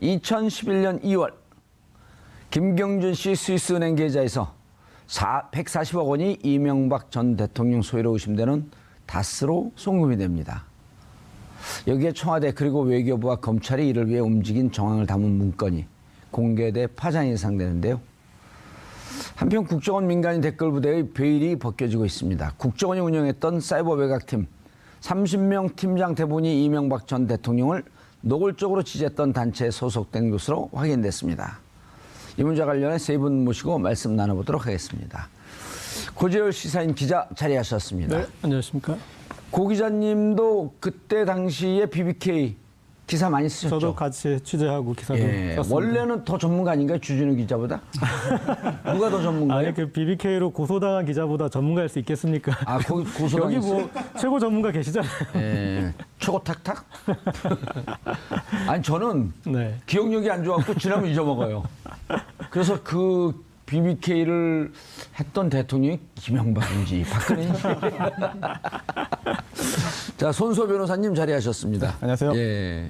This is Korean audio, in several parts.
2011년 2월 김경준 씨 스위스은행 계좌에서 140억 원이 이명박 전 대통령 소유로 의심되는 다스로 송금이 됩니다. 여기에 청와대 그리고 외교부와 검찰이 이를 위해 움직인 정황을 담은 문건이 공개돼 파장이 예상되는데요. 한편 국정원 민간인 댓글부대의 베일이 벗겨지고 있습니다. 국정원이 운영했던 사이버 외곽팀 30명 팀장 대부분이 이명박 전 대통령을 노골적으로 지지했던 단체에 소속된 것으로 확인됐습니다. 이 문제와 관련해 세 분 모시고 말씀 나눠보도록 하겠습니다. 고재열 시사인 기자 자리하셨습니다. 네, 안녕하십니까. 고 기자님도 그때 당시에 BBK 기사 많이 쓰셨죠? 저도 같이 취재하고 기사도 썼습니다. 원래는 더 전문가 아닌가요? 주진우 기자보다? 누가 더 전문가예요? 아니, 그 BBK로 고소당한 기자보다 전문가일 수 있겠습니까? 아, 거기 고소당했어요? 여기 뭐 최고 전문가 계시잖아요. 예, 최고 탁탁? 아니, 저는 네. 기억력이 안 좋아갖고 지나면 잊어먹어요. 그래서 그 BBK를 했던 대통령이 김영박인지 박근혜인지. 자, 손소 변호사님 자리하셨습니다. 안녕하세요. 예.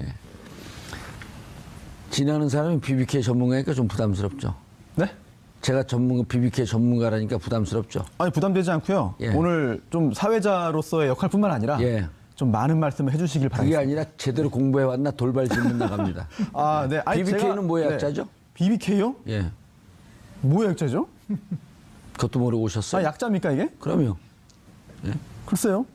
지나는 사람이 BBK 전문가니까 좀 부담스럽죠. 네? 제가 BBK 전문가라니까 부담스럽죠. 아니 부담되지 않고요. 예. 오늘 좀 사회자로서의 역할뿐만 아니라 예. 좀 많은 말씀을 해주시길 그게 바랍니다. 아니라 제대로 공부해왔나 돌발 질문 나갑니다. 아, 네. 아니, BBK는 뭐의 네. 약자죠? BBK요? 예. 뭐의 약자죠? 그것도 모르고 오셨어요? 아, 약자입니까 이게? 그럼요. 글쎄요.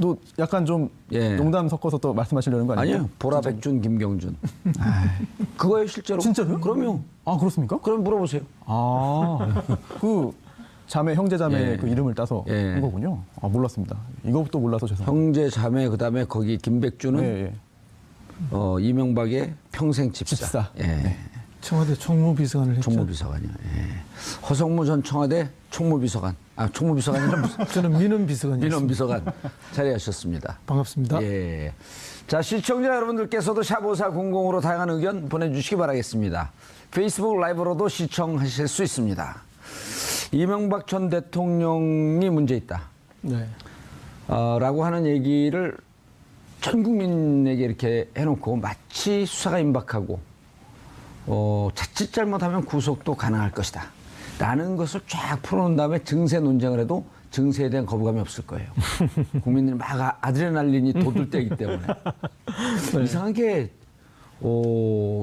또 약간 좀 예. 농담 섞어서 또 말씀하시려는 거 아니에요? 아니요. 보라, 백준, 김경준. 그거예요, 실제로. 진짜로요? 그럼요. 아, 그렇습니까? 그럼 물어보세요. 아, 그 자매 형제 자매 예. 그 이름을 따서 예. 한 거군요. 아, 몰랐습니다. 이것도 몰라서 죄송합니다. 형제, 자매, 그다음에 거기 김백준은 예, 예. 이명박의 평생 집사. 집사. 예. 네. 청와대 총무비서관을 했죠. 총무비서관이요. 예. 허성무 전 청와대 총무비서관. 아, 총무비서관이라 무슨 저는 민원비서관이었습니다. 민원비서관 자리하셨습니다. 반갑습니다. 예. 자, 시청자 여러분들께서도 샵5400으로 다양한 의견 보내주시기 바라겠습니다. 페이스북 라이브로도 시청하실 수 있습니다. 이명박 전 대통령이 문제 있다. 네. 라고 하는 얘기를 전 국민에게 이렇게 해놓고 마치 수사가 임박하고 자칫 잘못하면 구속도 가능할 것이다 라는 것을 쫙 풀어놓은 다음에 증세 논쟁을 해도 증세에 대한 거부감이 없을 거예요. 국민들이 막 아드레날린이 돋을 때이기 때문에. 네. 이상하게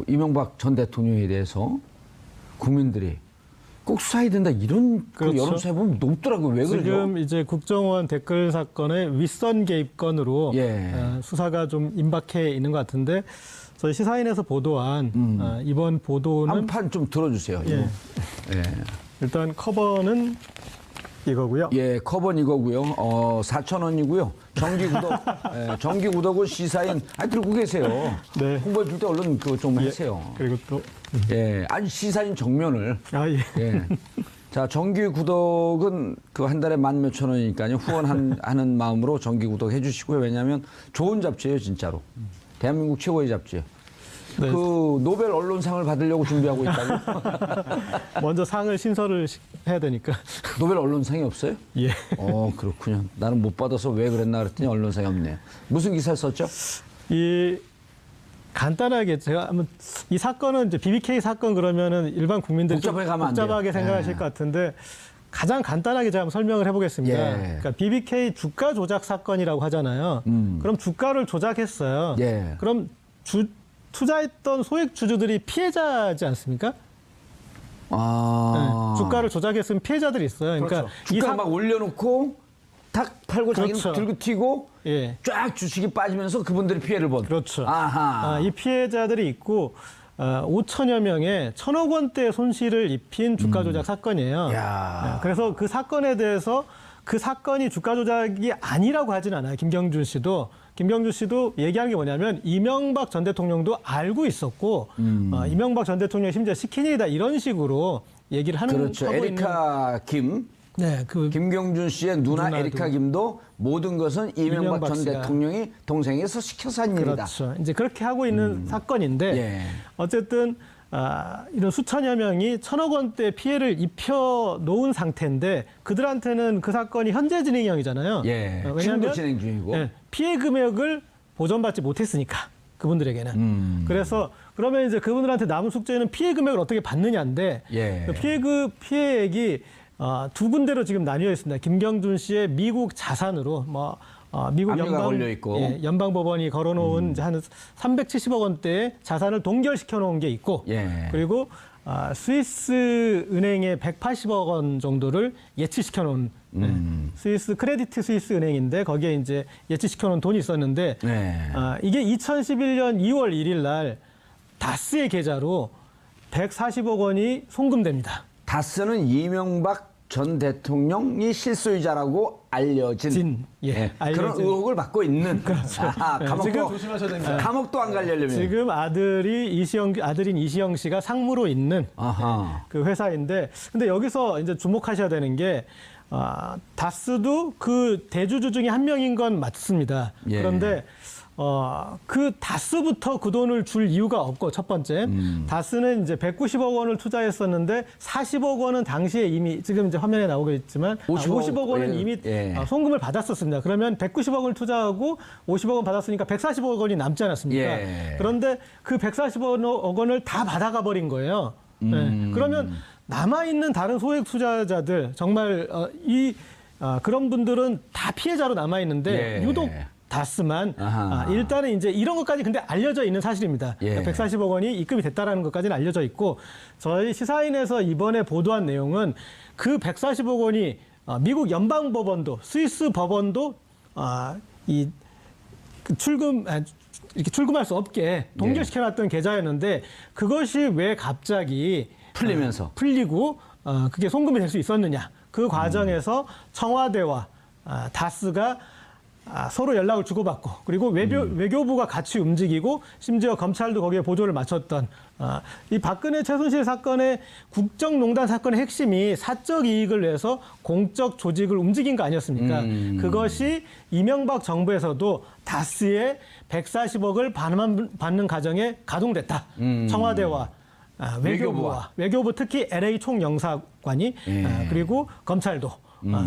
이명박 전 대통령에 대해서 국민들이 꼭 수사해야 된다 이런 그 그렇죠. 여론조사에 보면 높더라고요. 왜 그러죠? 지금 이제 국정원 댓글 사건의 윗선 개입건으로 예. 수사가 좀 임박해 있는 것 같은데 저희 시사인에서 보도한 이번 보도는 한 판 좀 들어주세요. 예. 예. 일단 커버는 이거고요. 예, 커버는 이거고요. 4,000원이고요. 정기 구독, 예, 정기 구독은 시사인. 들고 계세요. 네. 홍보해 줄 때 얼른 그거 좀 하세요. 그리고 또 예, 아니 시사인 정면을. 예. 예. 자, 정기 구독은 그 한 달에 10,000몇 원이니까요. 후원하는 마음으로 정기 구독 해주시고요. 왜냐하면 좋은 잡지예요, 진짜로. 대한민국 최고의 잡지예요. 네. 그 노벨 언론상을 받으려고 준비하고 있다고. 먼저 상을 신설을 해야 되니까. 노벨 언론상이 없어요? 예. 그렇군요. 나는 못 받아서 왜 그랬나 그랬더니 언론상이 없네요. 무슨 기사를 썼죠? 간단하게 제가 한번 이 사건은 이제 BBK 사건 그러면은 일반 국민들이 복잡하게 가면 안 돼요. 복잡하게 생각하실 예. 것 같은데 가장 간단하게 제가 한번 설명을 해보겠습니다. 예. 그러니까 BBK 주가 조작 사건이라고 하잖아요. 그럼 주가를 조작했어요. 예. 그럼 투자했던 소액 주주들이 피해자지 않습니까? 네. 주가를 조작했으면 피해자들이 있어요. 그러니까 주가 막 올려놓고 탁 팔고 그렇죠. 자기는 들고 튀고 예. 쫙 주식이 빠지면서 그분들이 피해를 본. 그렇죠. 아하. 이 피해자들이 있고 5천여 명의 1,000억 원대 손실을 입힌 주가 조작 사건이에요. 야. 그래서 그 사건에 대해서 그 사건이 주가 조작이 아니라고 하진 않아요. 김경준 씨도 얘기하는 게 뭐냐면 이명박 전 대통령도 알고 있었고 이명박 전 대통령이 심지어 시키니다 이런 식으로 얘기를 하는 그렇죠. 에리카 김. 네, 김경준 씨의 누나 누나도. 에리카 김도 모든 것은 이명박 전 씨가. 대통령이 동생에서 시켜서 한 일이다. 그렇죠. 이제 그렇게 하고 있는 사건인데 예. 어쨌든 이런 수천여 명이 1,000억 원대 피해를 입혀 놓은 상태인데 그들한테는 그 사건이 현재 진행형이잖아요. 예. 지금도 왜냐하면 진행 중이고. 피해 금액을 보전받지 못했으니까 그분들에게는. 그래서 그러면 이제 그분들한테 남은 숙제는 피해 금액을 어떻게 받느냐인데 예. 그 피해액이 두 군데로 지금 나뉘어 있습니다. 김경준 씨의 미국 자산으로 미국 압류가 걸려 있고. 연방법원이 걸어놓은 이제 한 370억 원대의 자산을 동결시켜 놓은 게 있고 예. 그리고 스위스 은행의 180억 원 정도를 예치시켜 놓은 스위스 크레디트 스위스 은행인데 거기에 이제 예치시켜 놓은 돈이 있었는데 네. 이게 2011년 2월 1일 날 다스의 계좌로 140억 원이 송금됩니다. 다스는 이명박 전 대통령이 실소유자라고 알려진 그런 알려진. 의혹을 받고 있는 그렇죠. 감옥도 지금 조심하셔야 됩니다. 감옥도 안 가려면 지금 아들인 이시영 씨가 상무로 있는 아하. 그 회사인데 근데 여기서 이제 주목하셔야 되는 게 다스도 그 대주주 중에 한 명인 건 맞습니다. 예. 그런데 그 다스부터 그 돈을 줄 이유가 없고 첫 번째 다스는 이제 190억 원을 투자했었는데 40억 원은 당시에 이미 지금 이제 화면에 나오겠지만 50억 원은 이미 송금을 받았었습니다. 그러면 190억을 투자하고 50억 원 받았으니까 140억 원이 남지 않았습니까? 예. 그런데 그 140억 원을 다 받아가 버린 거예요. 네. 그러면 남아있는 다른 소액 투자자들 정말 그런 분들은 다 피해자로 남아있는데 예. 유독 다스만 아하. 일단은 이제 이런 것까지 근데 알려져 있는 사실입니다. 예. 140억 원이 입금이 됐다라는 것까지는 알려져 있고 저희 시사인에서 이번에 보도한 내용은 그 140억 원이 미국 연방법원도 스위스 법원도 이렇게 출금할 수 없게 동결시켜놨던 계좌였는데 그것이 왜 갑자기 풀리면서 풀리고 그게 송금이 될 수 있었느냐 그 과정에서 청와대와 다스가 서로 연락을 주고받고 그리고 외교부가 같이 움직이고 심지어 검찰도 거기에 보조를 맞췄던 이 박근혜 최순실 사건의 국정농단 사건의 핵심이 사적 이익을 위해서 공적 조직을 움직인 거 아니었습니까? 그것이 이명박 정부에서도 다스의 140억을 받는 과정에 가동됐다. 청와대와 외교부 특히 LA 총영사관이 그리고 검찰도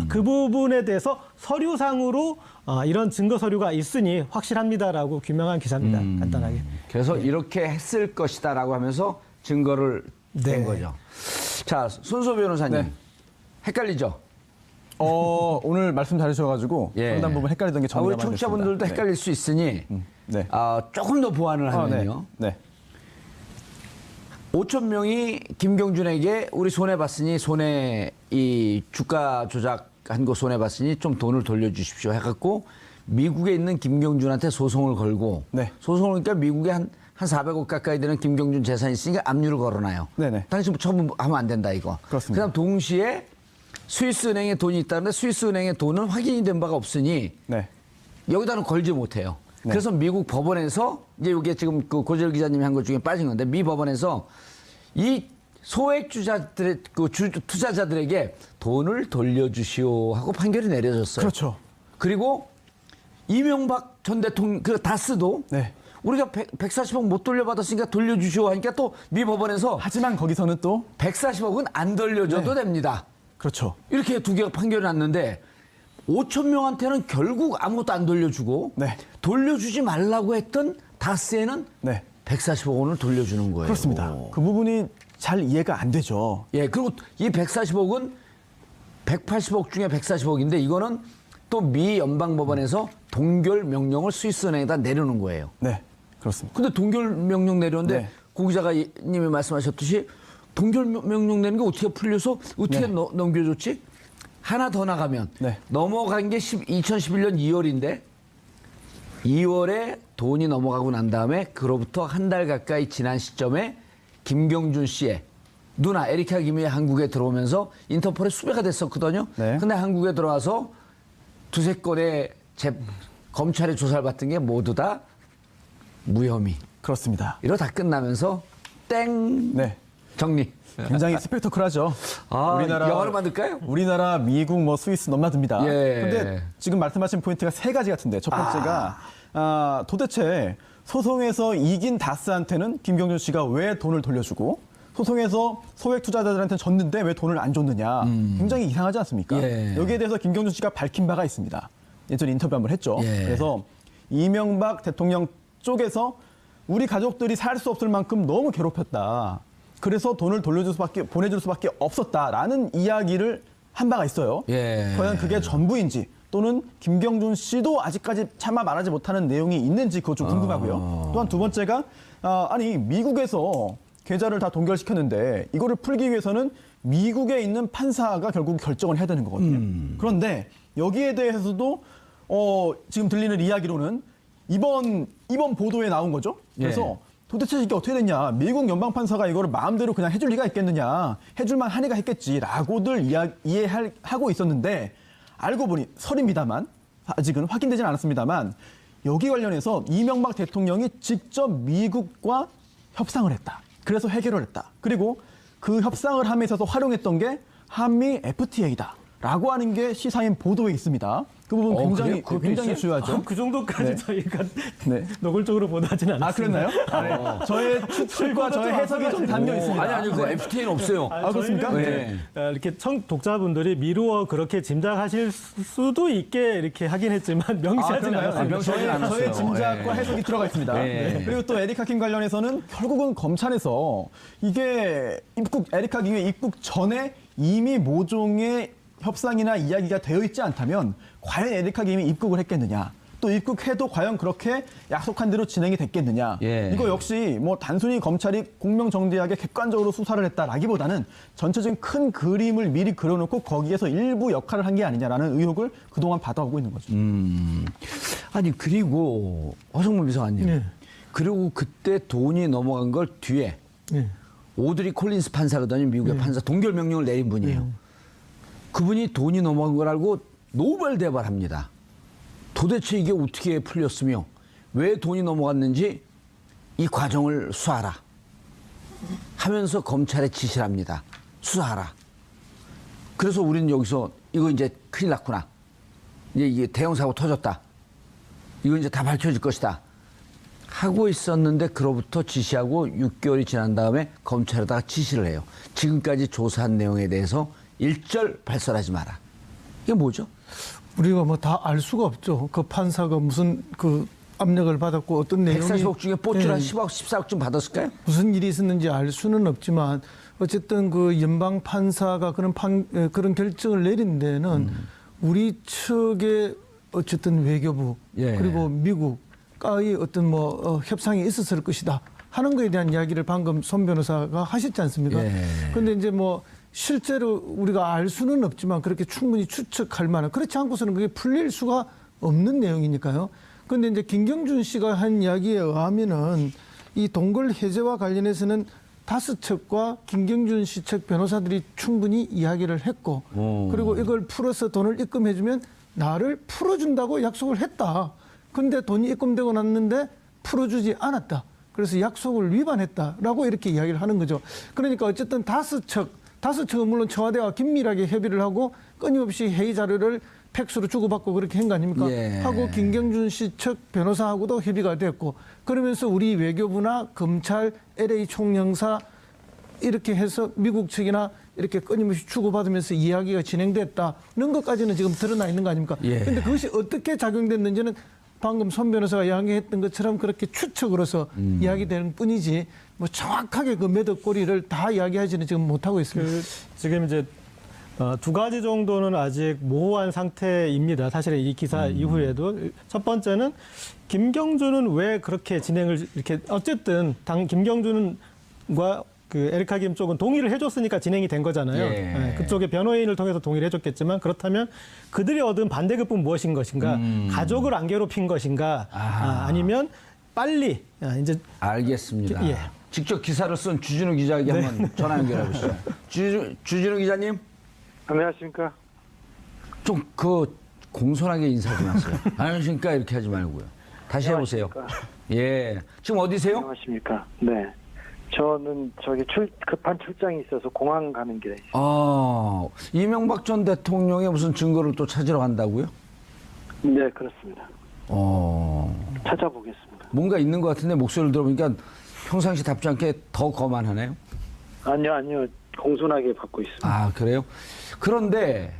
그 부분에 대해서 서류상으로 이런 증거 서류가 있으니 확실합니다라고 규명한 기사입니다. 간단하게. 그래서 이렇게 했을 것이다라고 하면서 증거를 댄 거죠. 자, 손소 변호사님. 네. 헷갈리죠? 오늘 말씀 잘해주셔가지고 상당 부분 헷갈리던 게 정리가 우리 많이 됐습니다. 청취자분들도 헷갈릴 수 있으니 네. 조금 더 보완을 하면요. 네. 5천 명이 김경준에게 우리 손해봤으니 이 주가 조작한 거 손해봤으니 좀 돈을 돌려주십시오 해갖고 미국에 있는 김경준한테 소송을 걸고 네. 소송을 그러니까 미국에 한 400억 가까이 되는 김경준 재산이 있으니까 압류를 걸어놔요. 네네. 당신 처분 하면 안 된다 이거. 그렇습니다. 그다음 동시에 스위스은행에 돈이 있다는데 스위스은행의 돈은 확인이 된 바가 없으니 네. 여기다는 걸지 못해요. 네. 그래서 미국 법원에서 이제 이게 지금 그 고재열 기자님이 한 것 중에 빠진 건데 미 법원에서 이 소액 주자들의 투자자들에게 돈을 돌려주시오 하고 판결이 내려졌어요. 그렇죠. 그리고 이명박 전 대통령 그 다스도 네. 우리가 140억 못 돌려받았으니까 돌려주시오 하니까 또 미 법원에서 하지만 거기서는 또 140억은 안 돌려줘도 됩니다. 그렇죠. 이렇게 두 개가 판결이 났는데 5천 명한테는 결국 아무것도 안 돌려주고 네. 돌려주지 말라고 했던 다스에는 네. 140억 원을 돌려주는 거예요. 그렇습니다. 그 부분이 잘 이해가 안 되죠. 예, 그리고 이 140억은 180억 중에 140억인데 이거는 또 미 연방법원에서 동결 명령을 스위스은행에다 내려놓은 거예요. 네. 그렇습니다. 근데 동결 명령 내렸는데 네. 고 기자님이 말씀하셨듯이 동결 명령 내는 게 어떻게 풀려서 어떻게 네. 넘겨줬지? 하나 더 나가면 네. 넘어간 게 2011년 2월인데 2월에 돈이 넘어가고 난 다음에 그로부터 한 달 가까이 지난 시점에 김경준 씨의 누나 에리카 김이 한국에 들어오면서 인터폴에 수배가 됐었거든요. 네. 근데 한국에 들어와서 두세 건의 검찰의 조사를 받은 게 모두 다 무혐의. 그렇습니다. 이러 다 끝나면서 땡 네. 정리. 굉장히 스펙터클하죠. 영화로 만들까요? 우리나라, 미국, 스위스 넘나듭니다. 예. 그런데 지금 말씀하신 포인트가 세 가지 같은데 첫 번째가 도대체 소송에서 이긴 다스한테는 김경준 씨가 왜 돈을 돌려주고 소송에서 소액 투자자들한테 졌는데 왜 돈을 안 줬느냐. 굉장히 이상하지 않습니까? 예. 여기에 대해서 김경준 씨가 밝힌 바가 있습니다. 예전에 인터뷰 한번 했죠. 예. 그래서 이명박 대통령 쪽에서 우리 가족들이 살 수 없을 만큼 너무 괴롭혔다. 그래서 돈을 보내줄 수밖에 없었다라는 이야기를 한 바가 있어요. 예. 과연 그게 전부인지 또는 김경준 씨도 아직까지 차마 말하지 못하는 내용이 있는지 그거 좀 궁금하고요. 또한 두 번째가 아니 미국에서 계좌를 다 동결시켰는데 이거를 풀기 위해서는 미국에 있는 판사가 결국 결정을 해야 되는 거거든요. 그런데 여기에 대해서도 지금 들리는 이야기로는 이번 보도에 나온 거죠. 그래서 도대체 이게 어떻게 됐냐. 미국 연방판사가 이거를 마음대로 그냥 해줄 리가 있겠느냐. 해줄만 하니까 했겠지라고들 이해하고 있었는데 알고 보니 설입니다만 아직은 확인되진 않았습니다만 여기 관련해서 이명박 대통령이 직접 미국과 협상을 했다. 그래서 해결을 했다. 그리고 그 협상을 함에 있어서 활용했던 게 한미 FTA다라고 하는 게 시사인 보도에 있습니다. 그 부분 굉장히 그래요? 굉장히 중요하죠. 그 정도까지 네. 저희가 네. 노골적으로 보도하진 않았습니다. 아 그랬나요? 네. 저의 추측과 저의 해석이 좀 담겨 있습니다. 아니 그 FTA는 없어요. 그렇습니까? 저희는 네. 이제 이렇게 독자분들이 미루어 그렇게 짐작하실 수도 있게 이렇게 하긴 했지만 명시하진 그런가요? 않았습니다. 명시하진 않았어요. 저의 짐작과 네. 해석이 들어가 있습니다. 네. 그리고 또 에리카 킴 관련해서는 결국은 검찰에서 이게 에리카 킴의 입국 전에 이미 모종의 협상이나 이야기가 되어 있지 않다면 과연 에리카 킴이 입국을 했겠느냐. 또 입국해도 과연 그렇게 약속한 대로 진행이 됐겠느냐. 예. 이거 역시 뭐 단순히 검찰이 공명정대하게 객관적으로 수사를 했다라기보다는 전체적인 큰 그림을 미리 그려놓고 거기에서 일부 역할을 한 게 아니냐라는 의혹을 그동안 받아오고 있는 거죠. 아니 그리고 허성문 비서관님. 네. 그리고 그때 돈이 넘어간 걸 뒤에 네. 오드리 콜린스 판사거든요. 미국의 판사 동결 명령을 내린 분이에요. 그분이 돈이 넘어간 걸 알고 노발대발합니다. 도대체 이게 어떻게 풀렸으며 왜 돈이 넘어갔는지 이 과정을 수사하라 하면서 검찰에 지시를 합니다. 수사하라. 그래서 우리는 여기서 이거 이제 큰일 났구나. 이제 이게 대형 사고 터졌다. 이거 이제 다 밝혀질 것이다. 하고 있었는데 그로부터 지시하고 6개월이 지난 다음에 검찰에다가 지시를 해요. 지금까지 조사한 내용에 대해서 일절 발설하지 마라. 이게 뭐죠? 우리가 뭐 다 알 수가 없죠. 그 판사가 무슨 그 압력을 받았고 어떤 내용이 140억 중에 뽀줄 한 예, 10억, 14억쯤 받았을까요? 무슨 일이 있었는지 알 수는 없지만 어쨌든 그 연방 판사가 그런 결정을 내린 데는 우리 측의 어쨌든 외교부 예. 그리고 미국과의 어떤 뭐 협상이 있었을 것이다 하는 거에 대한 이야기를 방금 손 변호사가 하셨지 않습니까? 예. 그런데 이제 뭐 실제로 우리가 알 수는 없지만 그렇게 충분히 추측할 만한 그렇지 않고서는 그게 풀릴 수가 없는 내용이니까요. 그런데 이제 김경준 씨가 한 이야기에 의하면은 이 동굴 해제와 관련해서는 5척과 김경준 씨 측 변호사들이 충분히 이야기를 했고 그리고 이걸 풀어서 돈을 입금해주면 나를 풀어준다고 약속을 했다. 그런데 돈이 입금되고 났는데 풀어주지 않았다. 그래서 약속을 위반했다라고 이렇게 이야기를 하는 거죠. 그러니까 어쨌든 5척은 물론 청와대와 긴밀하게 협의를 하고 끊임없이 회의 자료를 팩스로 주고받고 그렇게 한 거 아닙니까? 예. 하고 김경준 씨 측 변호사하고도 협의가 됐고 그러면서 우리 외교부나 검찰, LA 총영사 이렇게 해서 미국 측이나 이렇게 끊임없이 주고받으면서 이야기가 진행됐다는 것까지는 지금 드러나 있는 거 아닙니까? 예. 그런데 그것이 어떻게 작용됐는지는 방금 손 변호사가 이야기했던 것처럼 그렇게 추측으로서 이야기되는 뿐이지 뭐 정확하게 그 매듭꼬리를 다 이야기하지는 지금 못하고 있습니다. 지금 이제 두 가지 정도는 아직 모호한 상태입니다. 사실은 이 기사 이후에도 첫 번째는 김경준은 왜 그렇게 진행을 이렇게 어쨌든 김경준과 그 에리카 김 쪽은 동의를 해줬으니까 진행이 된 거잖아요. 예. 네, 그쪽의 변호인을 통해서 동의를 해줬겠지만 그렇다면 그들이 얻은 반대급부는 무엇인 것인가? 가족을 안 괴롭힌 것인가? 아니면 빨리 이제 알겠습니다. 예. 직접 기사를 쓴 주진우 기자에게 한번 전화 연결해 보시죠. 주진우 기자님, 안녕하십니까. 좀 그 공손하게 인사 좀 하세요. 안녕하십니까 이렇게 하지 말고요. 다시 해보세요. 안녕하십니까. 예, 지금 어디세요? 안녕하십니까. 네. 저는 저기 급한 출장이 있어서 공항 가는 길에 있습니다. 이명박 전 대통령의 무슨 증거를 또 찾으러 간다고요? 네, 그렇습니다. 찾아보겠습니다. 뭔가 있는 것 같은데 목소리를 들어보니까 평상시 답지 않게 더 거만하네요. 아니요. 공손하게 받고 있습니다. 아, 그래요? 그런데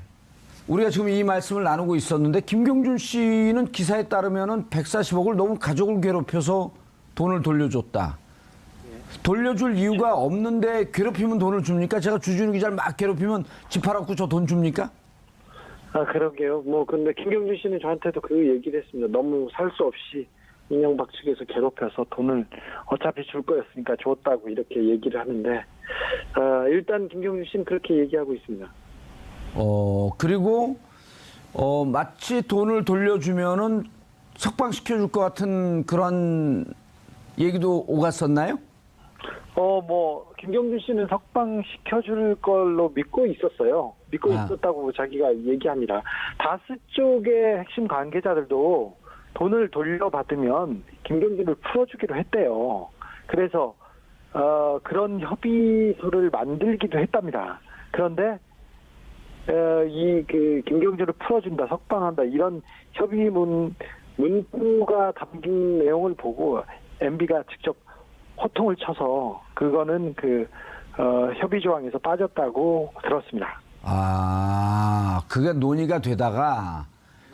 우리가 지금 이 말씀을 나누고 있었는데 김경준 씨는 기사에 따르면은 140억을 너무 가족을 괴롭혀서 돈을 돌려줬다. 돌려줄 이유가 없는데 괴롭히면 돈을 줍니까? 제가 주진우 기자를 막 괴롭히면 집 팔아갖고 저 돈 줍니까? 아, 그러게요. 뭐, 근데 김경준 씨는 저한테도 그 얘기를 했습니다. 너무 살 수 없이 이명박 측에서 괴롭혀서 돈을 어차피 줄 거였으니까 줬다고 이렇게 얘기를 하는데, 일단 김경준 씨는 그렇게 얘기하고 있습니다. 그리고, 마치 돈을 돌려주면은 석방시켜줄 것 같은 그런 얘기도 오갔었나요? 뭐, 김경준 씨는 석방시켜줄 걸로 믿고 있었어요. 믿고 있었다고 자기가 얘기합니다. 다스 쪽의 핵심 관계자들도 돈을 돌려받으면 김경준을 풀어주기로 했대요. 그래서, 그런 협의서를 만들기도 했답니다. 그런데, 김경준을 풀어준다, 석방한다, 이런 문구가 담긴 내용을 보고 MB가 직접 호통을 쳐서 그거는 협의 조항에서 빠졌다고 들었습니다. 그게 논의가 되다가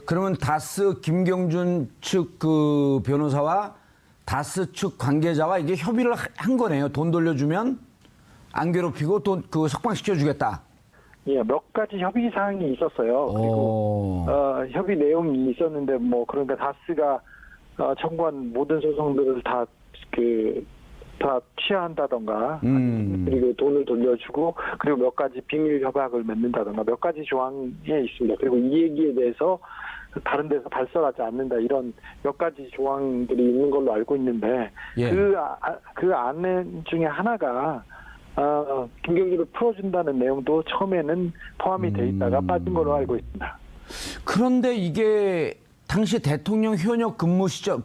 그러면 다스 김경준 측 그 변호사와 다스 측 관계자와 이게 협의를 한 거네요. 돈 돌려주면 안 괴롭히고 돈 석방시켜주겠다. 예, 몇 가지 협의 사항이 있었어요. 그리고 협의 내용이 있었는데 뭐 그러니까 다스가 청구한 모든 소송들을 다 취하한다던가 그리고 돈을 돌려주고 그리고 몇 가지 비밀 협약을 맺는다던가 몇 가지 조항에 있습니다. 그리고 이 얘기에 대해서 다른 데서 발설하지 않는다 이런 몇 가지 조항들이 있는 걸로 알고 있는데 예. 그 안내 중에 하나가 김경준을 풀어준다는 내용도 처음에는 포함이 돼 있다가 빠진 걸로 알고 있습니다. 그런데 이게 당시 대통령 현역 근무 시절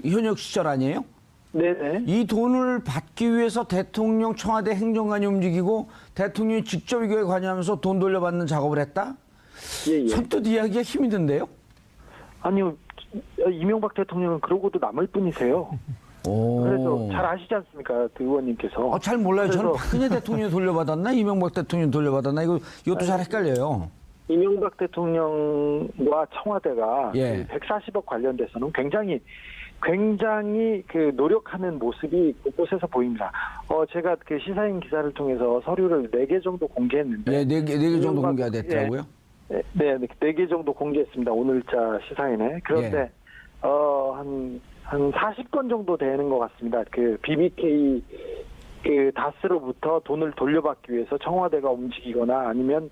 현역 시절 아니에요? 네네. 이 돈을 받기 위해서 대통령 청와대 행정관이 움직이고 대통령이 직접 이거에 관여하면서 돈 돌려받는 작업을 했다? 예. 선뜻 이야기가 힘이 든데요? 아니요. 이명박 대통령은 그러고도 남을 뿐이세요. 그래서 잘 아시지 않습니까? 그 의원님께서. 잘 몰라요. 저는 그래서 박근혜 대통령이 돌려받았나? 이명박 대통령이 돌려받았나? 이것도 잘 헷갈려요. 이명박 대통령과 청와대가 예. 140억 관련돼서는 굉장히 노력하는 모습이 곳곳에서 보입니다. 제가 그 시사인 기사를 통해서 서류를 4개 정도 공개했는데. 네, 4개 정도 공개가 됐더라고요. 네, 4개 정도 공개했습니다. 오늘자 시사인에. 그런데, 한 40건 정도 되는 것 같습니다. BBK, 다스로부터 돈을 돌려받기 위해서 청와대가 움직이거나 아니면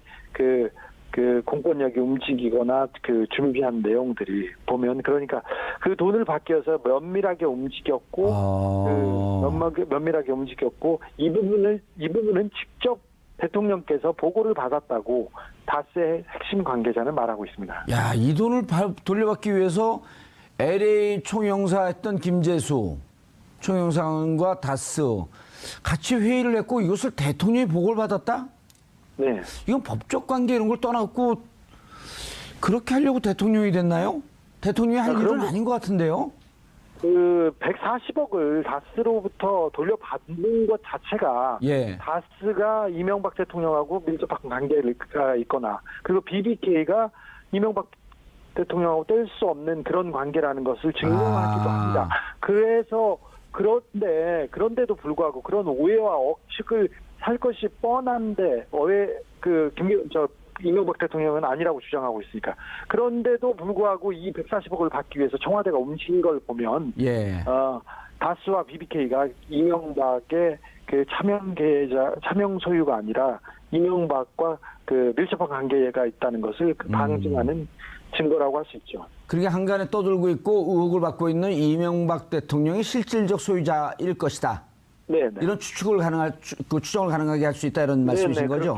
공권력이 움직이거나 준비한 내용들이 보면 그러니까 그 돈을 받기 위해서 면밀하게 움직였고 면밀하게 움직였고 이 부분은 직접 대통령께서 보고를 받았다고 다스의 핵심 관계자는 말하고 있습니다. 야, 이 돈을 돌려받기 위해서 LA 총영사했던 김재수 총영사관과 다스 같이 회의를 했고 이것을 대통령이 보고를 받았다? 네. 이건 법적 관계 이런 걸 떠났고 그렇게 하려고 대통령이 됐나요? 대통령이 할 일은 아닌 것 같은데요? 140억을 다스로부터 돌려받는 것 자체가 예. 다스가 이명박 대통령하고 밀접한 관계가 있거나 그리고 BBK가 이명박 대통령하고 뗄 수 없는 그런 관계라는 것을 증명하기도 합니다. 그래서 그런데도 불구하고 그런 오해와 억측을 살 것이 뻔한데 왜 이명박 대통령은 아니라고 주장하고 있으니까. 그런데도 불구하고 이 140억을 받기 위해서 청와대가 움직인 걸 보면 예. 다스와 BBK가 이명박의 차명 소유가 아니라 이명박과 밀접한 관계가 있다는 것을 방증하는 증거라고 할 수 있죠. 그렇게 한간에 떠들고 있고 의혹을 받고 있는 이명박 대통령이 실질적 소유자일 것이다. 네. 이런 추정을 가능하게 할 수 있다 이런 말씀이신 거죠?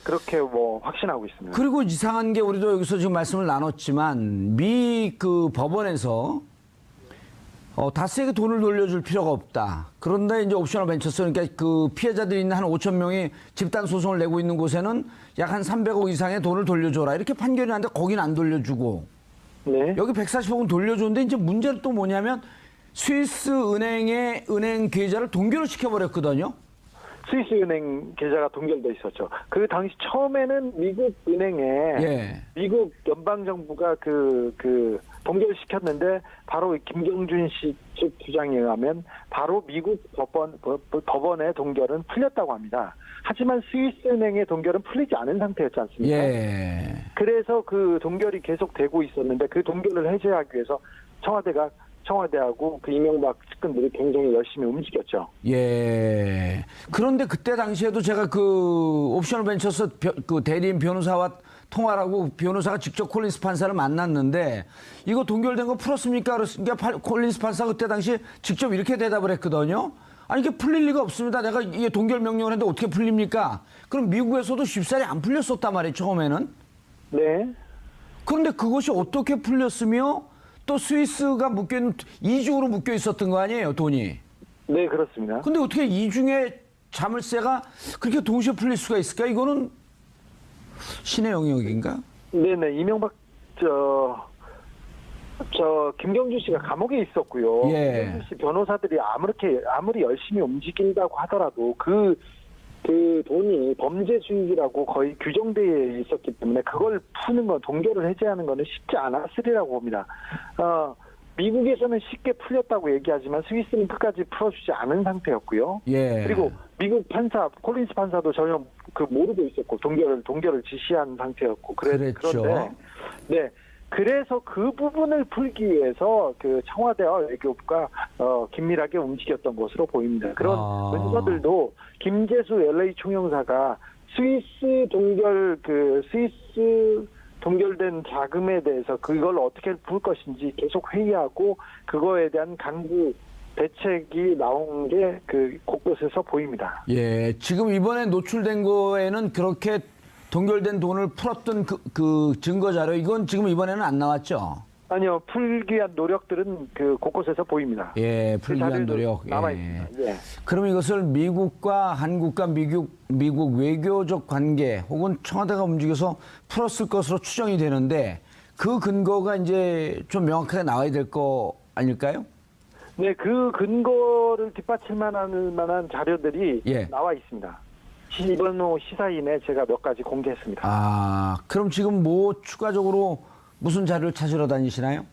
그렇게 확신하고 있습니다. 그리고 이상한 게 우리도 여기서 지금 말씀을 나눴지만 미 법원에서 다스에게 돈을 돌려줄 필요가 없다. 그런데 이제 옵셔널 벤처스 그러니까 피해자들이 있는 한 5천 명이 집단 소송을 내고 있는 곳에는 약 한 300억 이상의 돈을 돌려줘라 이렇게 판결이 났는데 거긴 안 돌려주고 네. 여기 140억은 돌려줬는데 이제 문제는 또 뭐냐면 스위스 은행의 은행 계좌를 동결을 시켜버렸거든요. 스위스 은행 계좌가 동결돼 있었죠. 그 당시 처음에는 미국 은행에 미국 연방 정부가 동결시켰는데 바로 김경준 씨 측 주장에 의하면 바로 미국 법원의 동결은 풀렸다고 합니다. 하지만 스위스은행의 동결은 풀리지 않은 상태였지 않습니까? 예. 그래서 그 동결이 계속되고 있었는데 그 동결을 해제하기 위해서 청와대하고 그 이명박 측근들이 굉장히 열심히 움직였죠. 예. 그런데 그때 당시에도 제가 그 옵셔널 벤처스 그 대리인 변호사와 통화를 하고 변호사가 직접 콜린스 판사를 만났는데 이거 동결된 거 풀었습니까? 그러니까 콜린스 판사가 그때 당시 직접 이렇게 대답을 했거든요. 아니 이게 풀릴 리가 없습니다. 내가 이게 동결 명령을 했는데 어떻게 풀립니까? 그럼 미국에서도 쉽사리 안 풀렸었단 말이에요. 처음에는. 네. 그런데 그것이 어떻게 풀렸으며 또 스위스가 이중으로 묶여 있었던 거 아니에요, 돈이. 네, 그렇습니다. 근데 어떻게 이중에 자물쇠가 그렇게 동시에 풀릴 수가 있을까? 이거는 신의 영역인가? 네네. 이명박 김경준 씨가 감옥에 있었고요. 예. 김경준 씨 변호사들이 아무리 열심히 움직인다고 하더라도 그 돈이 범죄 수익이라고 거의 규정되어 있었기 때문에 그걸 푸는 건 동결을 해제하는 거는 쉽지 않았으리라고 봅니다. 미국에서는 쉽게 풀렸다고 얘기하지만 스위스는 끝까지 풀어주지 않은 상태였고요. 예. 그리고 미국 판사 콜린스 판사도 전혀 모르고 있었고 동결을 지시한 상태였고 그랬죠. 그런데 네. 그래서 그 부분을 풀기 위해서 그 청와대와 외교부가 긴밀하게 움직였던 것으로 보입니다. 그런 문서들도 김재수 LA 총영사가 스위스 동결된 자금에 대해서 그걸 어떻게 풀 것인지 계속 회의하고 그거에 대한 강구 대책이 나온 게 그 곳곳에서 보입니다. 예, 지금 이번에 노출된 거에는 그렇게 동결된 돈을 풀었던 그 증거 자료 이건 지금 이번에는 안 나왔죠? 아니요, 풀기 위한 노력들은 그 곳곳에서 보입니다. 예, 풀기 위한 노력. 남아 예. 있습니다. 예. 그럼 이것을 미국과 한국과 미국 외교적 관계 혹은 청와대가 움직여서 풀었을 것으로 추정이 되는데 그 근거가 이제 좀 명확하게 나와야 될 거 아닐까요? 네, 그 근거를 뒷받침할 만한 자료들이 예. 나와 있습니다. 이번 시사인에 제가 몇 가지 공개했습니다. 아, 그럼 지금 뭐 추가적으로 무슨 자료를 찾으러 다니시나요?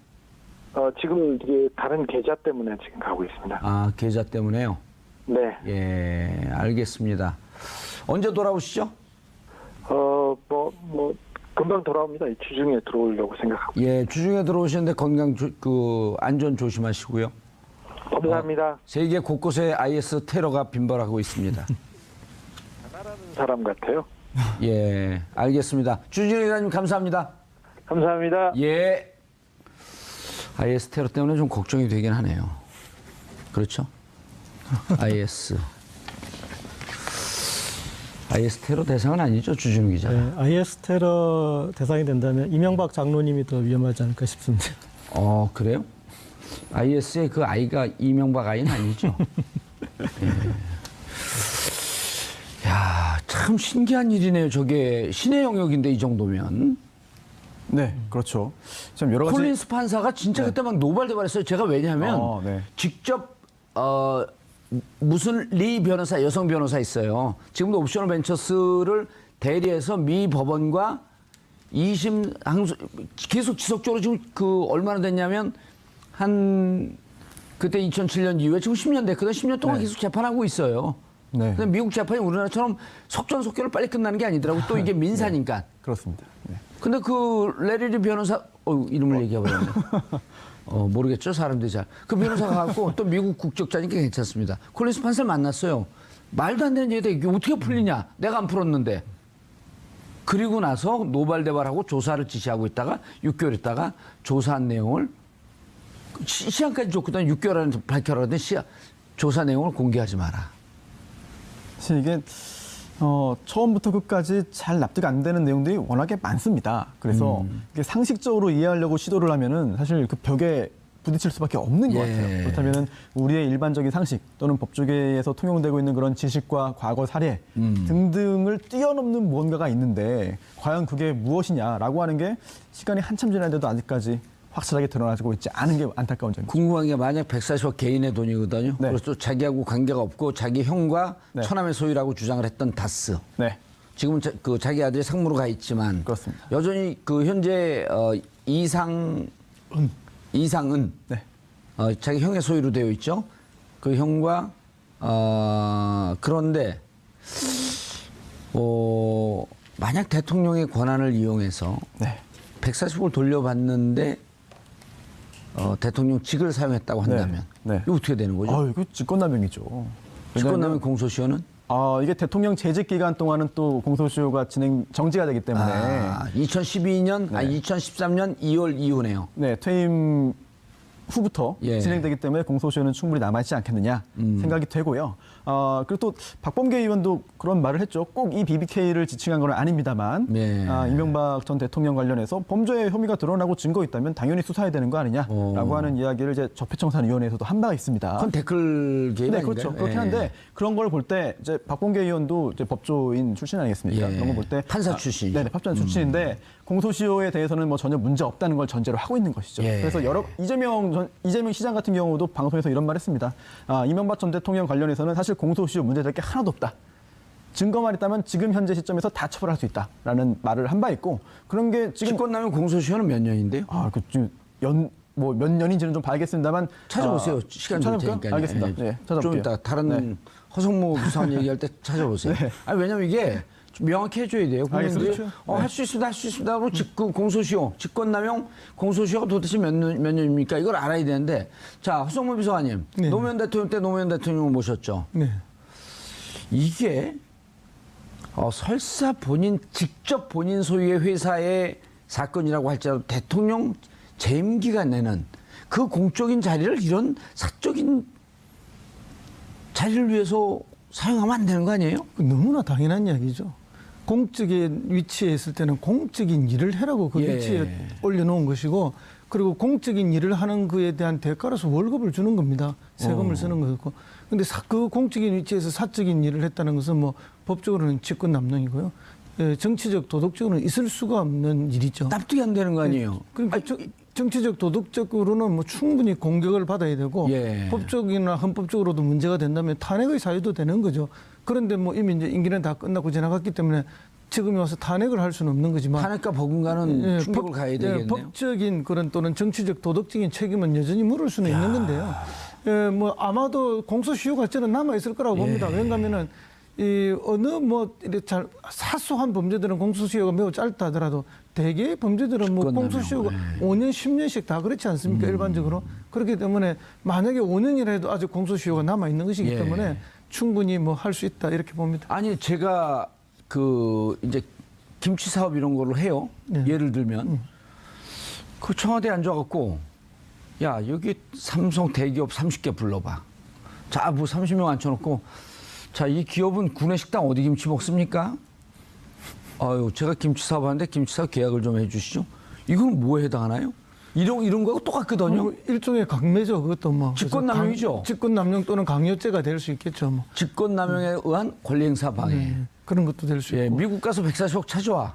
지금 이게 다른 계좌 때문에 지금 가고 있습니다. 아, 계좌 때문에요? 네. 예, 알겠습니다. 언제 돌아오시죠? 금방 돌아옵니다. 주중에 들어오려고 생각하고. 예, 주중에 들어오시는데 안전 조심하시고요. 감사합니다. 세계 곳곳에 IS 테러가 빈발하고 있습니다. 사람 같아요. 예, 알겠습니다. 주진우 기자님 감사합니다. 감사합니다. 예. IS 테러 때문에 좀 걱정이 되긴 하네요. 그렇죠? IS 테러 대상은 아니죠, 주진우 기자. 네, IS 테러 대상이 된다면 이명박 장로님이 더 위험하지 않을까 싶습니다. 그래요? IS의 그 아이가 이명박 아이는 아니죠? 예. 야, 참 신기한 일이네요. 저게 신의 영역인데 이 정도면. 네, 그렇죠. 참 여러 가지 콜린스 판사가 진짜 그때 막 노발대발했어요. 제가 왜냐하면 네. 직접 무슨 리 변호사, 여성 변호사 있어요. 지금도 옵셔널 벤처스를 대리해서 미 법원과 2심 항소 계속 지속적으로 지금 얼마나 됐냐면 그때 2007년 이후에 지금 10년 됐거든. 10년 동안 계속 재판하고 있어요. 네. 근데 미국 재판이 우리나라처럼 속전속결로 빨리 끝나는 게 아니더라고. 또 이게 민사니까. 그렇습니다. 네. 근데 그 레리리 변호사 이름을 얘기해버렸네. 모르겠죠, 사람들이 잘. 그 변호사가 갖고 또 미국 국적자니까 괜찮습니다. 콜린스 판사를 만났어요. 말도 안 되는 얘기다. 이게 어떻게 풀리냐? 내가 안 풀었는데. 그리고 나서 노발대발하고 조사를 지시하고 있다가 6개월 있다가 조사한 내용을 시한까지 줬거든. 6개월 안에 밝혀라 그랬더니 조사 내용을 공개하지 마라. 사실 이게 처음부터 끝까지 잘 납득 안 되는 내용들이 워낙에 많습니다. 그래서 이게 상식적으로 이해하려고 시도를 하면은 사실 그 벽에 부딪힐 수밖에 없는 것 같아요. 그렇다면은 우리의 일반적인 상식 또는 법조계에서 통용되고 있는 그런 지식과 과거 사례 등등을 뛰어넘는 무언가가 있는데 과연 그게 무엇이냐라고 하는 게 시간이 한참 지났는데도 아직까지 확실하게 드러나고 있지 않은 게 안타까운 점입니다. 궁금한 게 만약 140억 개인의 돈이거든요. 네. 그래서 또 자기하고 관계가 없고 자기 형과 네. 처남의 소유라고 주장을 했던 다스. 네, 지금은 자기 아들이 상무로 가 있지만 그렇습니다. 여전히 그 현재 이상은 이상은 네. 자기 형의 소유로 되어 있죠. 그 형과 그런데 만약 대통령의 권한을 이용해서 네. 140을 돌려받는데 대통령직을 사용했다고 한다면 네. 이거 어떻게 되는 거죠? 이거 직권남용이죠. 직권남용 공소시효는 이게 대통령 재직 기간 동안은 또 공소시효가 정지가 되기 때문에 2012년, 네. 2013년 2월 이후네요. 네, 퇴임 후부터 예. 진행되기 때문에 공소시효는 충분히 남아있지 않겠느냐 생각이 되고요. 그리고 또 박범계 의원도 그런 말을 했죠. 꼭 이 BBK를 지칭한 건 아닙니다만 예. 이명박 전 대통령 관련해서 범죄 혐의가 드러나고 증거 있다면 당연히 수사해야 되는 거 아니냐라고 하는 이야기를 이제 적폐청산위원회에서도 한 바가 있습니다. 그건 댓글 개입 네, 아닌가요? 그렇죠. 그렇긴 예. 한데 그런 걸 볼 때 이제 박범계 의원도 이제 법조인 출신 아니겠습니까? 예. 그런 거 볼 때 판사 출신이죠. 네, 판사 출신인데 공소시효에 대해서는 뭐 전혀 문제 없다는 걸 전제로 하고 있는 것이죠. 예. 그래서 이재명 시장 같은 경우도 방송에서 이런 말했습니다. 이명박 전 대통령 관련해서는 사실 공소시효 문제될 게 하나도 없다. 증거만 있다면 지금 현재 시점에서 다 처벌할 수 있다라는 말을 한 바 있고 그런 게 지금 직권남용 공소시효는 몇 년인데요? 몇 년인지는 좀 봐야겠습니다만 찾아보세요. 시간 줄 찾아볼까요? 테니까. 알겠습니다. 네, 찾아볼게요. 좀 이따 다른 네. 허성무 부사관 얘기할 때 찾아보세요. 아니, 왜냐면 이게 좀 명확히 해줘야 돼요. 국민들이 알겠습니다. 할 수 있습니다, 할 수 있습니다. 그리고 공소시효, 직권남용 공소시효가 도대체 몇 년입니까? 이걸 알아야 되는데, 자, 허성무 비서관님, 네. 노무현 대통령 때 노무현 대통령을 모셨죠. 네. 이게 설사 직접 본인 소유의 회사의 사건이라고 할지라도 대통령 재임 기간에는 그 공적인 자리를 이런 사적인 자리를 위해서 사용하면 안 되는 거 아니에요? 너무나 당연한 이야기죠. 공적인 위치에 있을 때는 공적인 일을 해라고 그 예. 위치에 올려놓은 것이고 그리고 공적인 일을 하는 그에 대한 대가로서 월급을 주는 겁니다. 세금을 쓰는 거고. 근데 그 공적인 위치에서 사적인 일을 했다는 것은 뭐 법적으로는 직권남용이고요. 정치적 도덕적으로는 있을 수가 없는 일이죠. 납득이 안 되는 거 아니에요? 그러니까 정치적 도덕적으로는 뭐 충분히 공격을 받아야 되고 예. 법적이나 헌법적으로도 문제가 된다면 탄핵의 사유도 되는 거죠. 그런데 뭐 이미 이제 임기는 다 끝나고 지나갔기 때문에 지금에 와서 탄핵을 할 수는 없는 거지만 탄핵과 버금가는 충격을 가해야 되겠네요. 법적인 그런 또는 정치적 도덕적인 책임은 여전히 물을 수는 있는 건데요. 뭐 아마도 공소시효가 저는 남아 있을 거라고 봅니다. 왜냐하면은 이 어느 뭐 이렇게 잘 사소한 범죄들은 공소시효가 매우 짧다 하더라도 대개의 범죄들은 뭐 직권남용. 공소시효가 5년, 10년씩 다 그렇지 않습니까? 일반적으로. 그렇기 때문에 만약에 5년이라도 아직 공소시효가 남아 있는 것이기 예. 때문에 충분히 뭐 할 수 있다 이렇게 봅니다. 아니 제가 이제 김치 사업 이런 거를 해요. 네. 예를 들면 그 청와대에 앉아갖고 야 여기 삼성 대기업 30개 불러봐. 자, 뭐 30명 앉혀놓고 자, 이 기업은 구내식당 어디 김치 먹습니까? 아유, 제가 김치 사업하는데 김치 사업 계약을 좀 해주시죠. 이건 뭐에 해당하나요? 이런 거하고 똑같거든요. 일종의 강매죠. 그것도 뭐 직권남용이죠. 직권남용 또는 강요죄가 될 수 있겠죠. 뭐. 직권남용에 의한 권리행사 방해. 그런 것도 될 수 예, 있고. 미국 가서 140억 찾아와.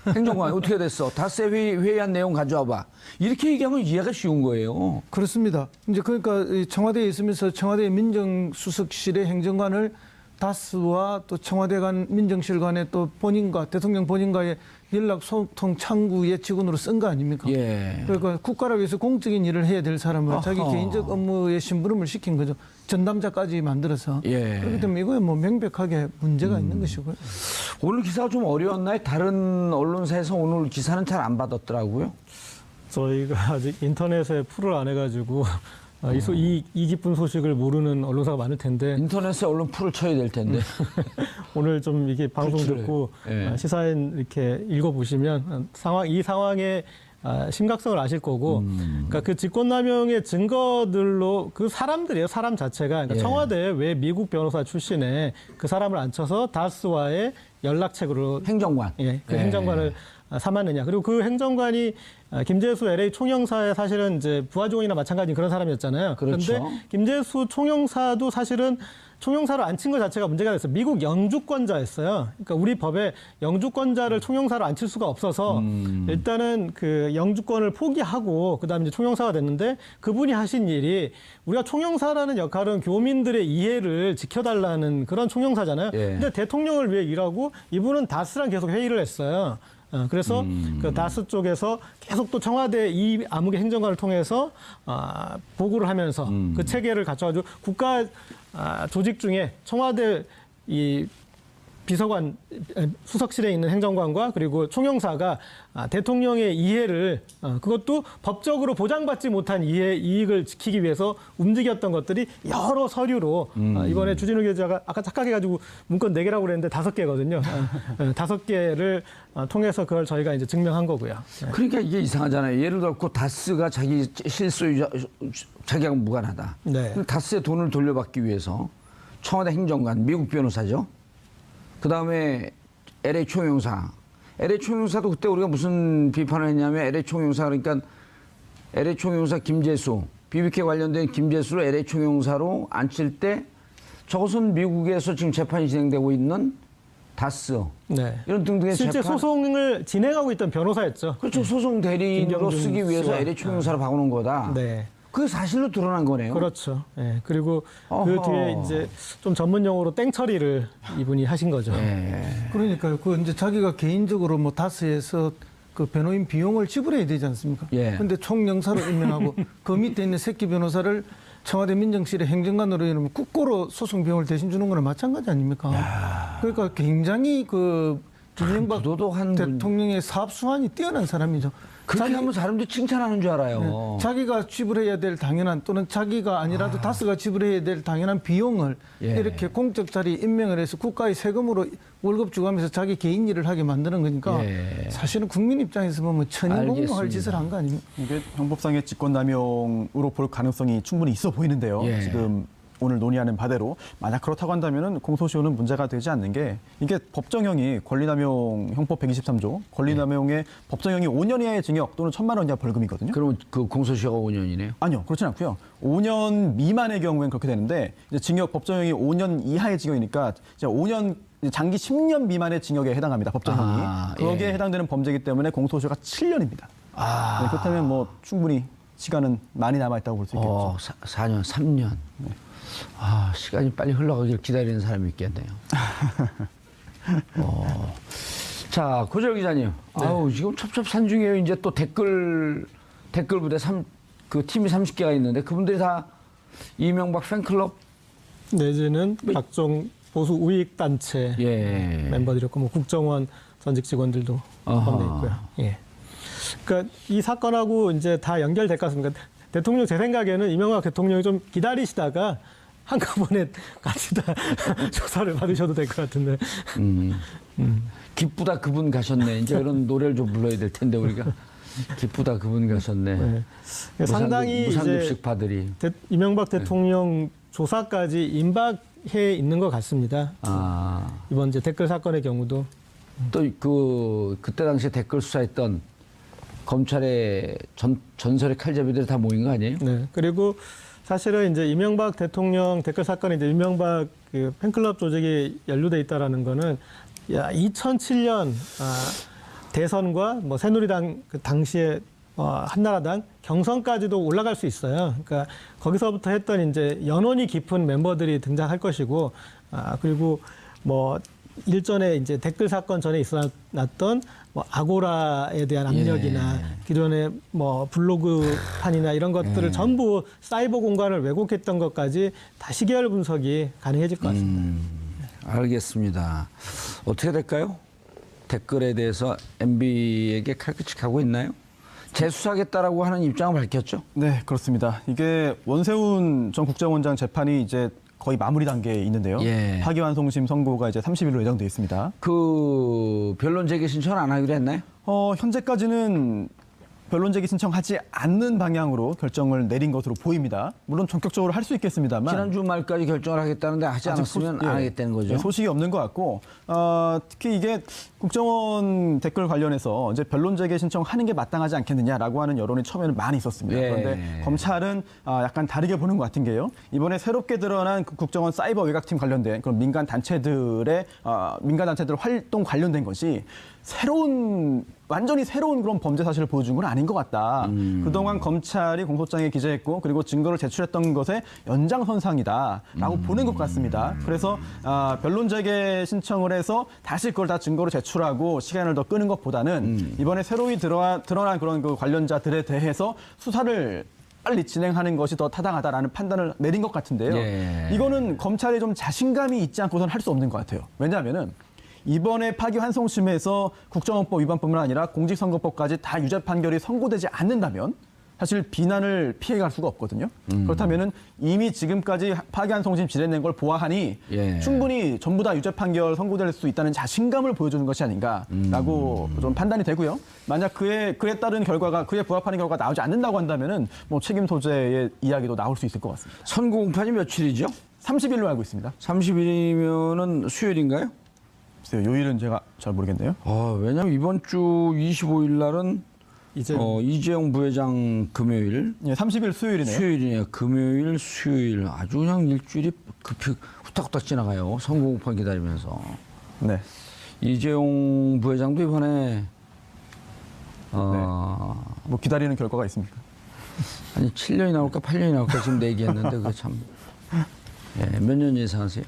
행정관 어떻게 됐어? 다세 회의한 내용 가져와봐. 이렇게 얘기하면 이해가 쉬운 거예요. 그렇습니다. 이제 그러니까 이 청와대에 있으면서 청와대 민정수석실의 행정관을 다스와 또 청와대 간 민정실 간의 또 본인과 대통령 본인과의 연락 소통 창구의 직원으로 쓴 거 아닙니까? 예. 그러니까 국가를 위해서 공적인 일을 해야 될 사람을 자기 아하. 개인적 업무에 심부름을 시킨 거죠. 전담자까지 만들어서. 예. 그렇기 때문에 이거에 뭐 명백하게 문제가 있는 것이고요. 오늘 기사가 좀 어려웠나요? 다른 언론사에서 오늘 기사는 잘 안 받았더라고요. 저희가 아직 인터넷에 풀을 안 해가지고 이 기쁜 소식을 모르는 언론사가 많을 텐데 인터넷에 언론 풀을 쳐야 될 텐데. 오늘 좀 이게 방송 풀칠을. 듣고 예. 시사인 이렇게 읽어보시면 이 상황의 심각성을 아실 거고, 그러니까 그 직권남용의 증거들로 그 사람들이에요. 사람 자체가 그러니까 예. 청와대에 왜 미국 변호사 출신의 그 사람을 앉혀서 다스와의 연락책으로 행정관. 예, 그 예. 행정관을 삼았느냐. 그리고 그 행정관이 김재수 LA 총영사의 사실은 이제 부하종이나 마찬가지인 그런 사람이었잖아요. 그렇죠. 그런데 김재수 총영사도 사실은 총영사로 앉힌 것 자체가 문제가 됐어요. 미국 영주권자였어요. 그러니까 우리 법에 영주권자를 총영사로 앉힐 수가 없어서 일단은 그 영주권을 포기하고 그다음에 이제 총영사가 됐는데 그분이 하신 일이 우리가 총영사라는 역할은 교민들의 이해를 지켜달라는 그런 총영사잖아요. 예. 근데 대통령을 위해 일하고 이분은 다스랑 계속 회의를 했어요. 그래서 그 다스 쪽에서 계속 또 청와대 이 암흑의 행정관을 통해서 보고를 하면서 그 체계를 갖춰가지고 국가 조직 중에 청와대 이 비서관 수석실에 있는 행정관과 그리고 총영사가 대통령의 이해를 그것도 법적으로 보장받지 못한 이익을 지키기 위해서 움직였던 것들이 여러 서류로 이번에 주진우 기자가 아까 착각해가지고 문건 4개라고 그랬는데 5개거든요. 5개를 통해서 그걸 저희가 이제 증명한 거고요. 그러니까 이게 이상하잖아요. 예를 들어 다스가 자기 실소유자 자기하고 무관하다. 네. 다스의 돈을 돌려받기 위해서 청와대 행정관, 미국 변호사죠. 그다음에 LA 총영사. LA 총영사도 그때 우리가 무슨 비판을 했냐면 LA 총영사 그러니까 LA 총영사 김재수, BBK 관련된 김재수를 LA 총영사로 앉힐 때 저것은 미국에서 지금 재판이 진행되고 있는 다스. 네. 이런 등등의 실제 재판. 소송을 진행하고 있던 변호사였죠. 그렇죠. 소송 대리인으로 김경준 쓰기 위해서 씨와. LA 총영사로 바꾸는 거다. 네. 그게 사실로 드러난 거네요. 그렇죠. 예. 그리고 그 어허. 뒤에 이제 좀 전문 용어로 땡처리를 이분이 하신 거죠. 그러니까요. 그 이제 자기가 개인적으로 뭐 다스에서 그 변호인 비용을 지불해야 되지 않습니까? 예. 근데 총영사로 임명하고 그 밑에 있는 새끼 변호사를 청와대 민정실의 행정관으로 이러면 국고로 소송 비용을 대신 주는 거랑 마찬가지 아닙니까? 그러니까 굉장히 그 이명박 부도덕한 분. 대통령의 사업 수완이 뛰어난 사람이죠. 그렇게 하면 사람들이 칭찬하는 줄 알아요. 네. 자기가 지불해야 될 당연한 또는 자기가 아니라도 다스가 지불해야 될 당연한 비용을 예. 이렇게 공적 자리에 임명을 해서 국가의 세금으로 월급 주고 하면서 자기 개인 일을 하게 만드는 거니까 예. 사실은 국민 입장에서 보면 천인공노할 알겠습니다. 짓을 한 거 아닙니까? 이게 형법상의 직권남용으로 볼 가능성이 충분히 있어 보이는데요. 예. 지금 오늘 논의하는 바대로 만약 그렇다고 한다면은 공소시효는 문제가 되지 않는 게 이게 법정형이 권리남용 형법 123조 권리남용의 법정형이 5년 이하의 징역 또는 1,000만 원 이하 벌금이거든요. 그러면 그 공소시효가 5년이네요. 아니요, 그렇진 않고요. 5년 미만의 경우엔 그렇게 되는데 이제 징역 법정형이 5년 이하의 징역이니까 이제 5년 장기 10년 미만의 징역에 해당합니다. 법정형이 거기에 예. 해당되는 범죄이기 때문에 공소시효가 7년입니다. 네, 그렇다면 뭐 충분히 시간은 많이 남아 있다고 볼 수 있겠죠. 4년, 3년. 아, 시간이 빨리 흘러가길 기다리는 사람이 있겠네요. 자, 고재열 기자님. 아우, 지금 첩첩산중이에요. 이제 또 댓글 부대 그 팀이 30개가 있는데 그분들이 다 이명박 팬클럽 내지는 각종 보수 우익 단체 예. 멤버들이었고 뭐 국정원 전직 직원들도 아하. 포함되어 있고요. 예. 그러니까 이 사건하고 이제 다 연결될 것 같습니다. 대통령 제 생각에는 이명박 대통령이 좀 기다리시다가 한꺼번에 같이 다 조사를 받으셔도 될 것 같은데. 기쁘다 그분 가셨네. 이제 그런 노래를 좀 불러야 될 텐데 우리가 기쁘다 그분 가셨네. 네. 상당히 무상급식 이제 파들이. 이명박 대통령 조사까지 임박해 있는 것 같습니다. 아, 이번 이제 댓글 사건의 경우도 또 그때 당시에 댓글 수사했던 검찰의 전설의 칼잡이들이 다 모인 거 아니에요? 네. 그리고 사실은 이제 이명박 대통령 댓글 사건이 이제 이명박 그 팬클럽 조직이 연루돼 있다라는 거는 2007년 대선과 뭐 새누리당 그 당시에 한나라당 경선까지도 올라갈 수 있어요. 그러니까 거기서부터 했던 이제 연원이 깊은 멤버들이 등장할 것이고 그리고 뭐 일전에 이제 댓글 사건 전에 있었던 뭐 아고라에 대한 압력이나 기존의 뭐 블로그판이나 이런 것들을 전부 사이버 공간을 왜곡했던 것까지 다 시계열 분석이 가능해질 것 같습니다. 알겠습니다. 어떻게 될까요? 댓글에 대해서 MB에게 칼끝이 가고 있나요? 재수사하겠다라고 하는 입장을 밝혔죠. 네, 그렇습니다. 이게 원세훈 전 국정원장 재판이 이제 거의 마무리 단계에 있는데요. 예. 파기환송심 선고가 이제 30일로 예정돼 있습니다. 그 변론 제기 신청 안 하기로 했나요? 현재까지는 변론 제기 신청하지 않는 방향으로 결정을 내린 것으로 보입니다. 물론 전격적으로 할 수 있겠습니다만 지난주 말까지 결정을 하겠다는데 하지 아직 않았으면 예, 안 하겠다는 거죠. 네, 소식이 없는 것 같고 특히 이게 국정원 댓글 관련해서 이제 변론 제기 신청하는 게 마땅하지 않겠느냐라고 하는 여론이 처음에는 많이 있었습니다. 예. 그런데 검찰은 약간 다르게 보는 것 같은 게요. 이번에 새롭게 드러난 그 국정원 사이버 외곽팀 관련된 그런 민간 단체들 활동 관련된 것이 새로운 완전히 새로운 그런 범죄 사실을 보여준 건 아닌 것 같다. 그동안 검찰이 공소장에 기재했고 그리고 증거를 제출했던 것의 연장선상이다라고 보는 것 같습니다. 그래서 변론 재개 신청을 해서 다시 그걸 다 증거로 제출하고 시간을 더 끄는 것보다는 이번에 새로이 드러난 그런 그 관련자들에 대해서 수사를 빨리 진행하는 것이 더 타당하다라는 판단을 내린 것 같은데요. 예. 이거는 검찰이 좀 자신감이 있지 않고서는 할 수 없는 것 같아요. 왜냐하면은 이번에 파기환송심에서 국정원법 위반뿐만 아니라 공직선거법까지 다 유죄 판결이 선고되지 않는다면 사실 비난을 피해갈 수가 없거든요. 그렇다면은 이미 지금까지 파기환송심 진행된 걸 보아하니 예. 충분히 전부 다 유죄 판결 선고될 수 있다는 자신감을 보여주는 것이 아닌가라고 좀 판단이 되고요. 만약 그에 따른 결과가 그에 부합하는 결과가 나오지 않는다고 한다면은 뭐 책임 소재의 이야기도 나올 수 있을 것 같습니다. 선고 공판이 며칠이죠? 30일로 알고 있습니다. 30일이면은 수요일인가요? 글쎄요, 요일은 제가 잘 모르겠네요. 왜냐면 이번 주 25일 날은 이재용 부회장 금요일, 예, 30일 수요일이네요. 수요일이네요. 금요일, 수요일 아주 그냥 일주일이 급히 후딱후딱 지나가요. 선고 공판 기다리면서. 네. 이재용 부회장도 이번에 뭐 기다리는 결과가 있습니까? 아니 7년이 나올까 8년이 나올까 지금 내기했는데 그게 참 몇 년 예상하세요?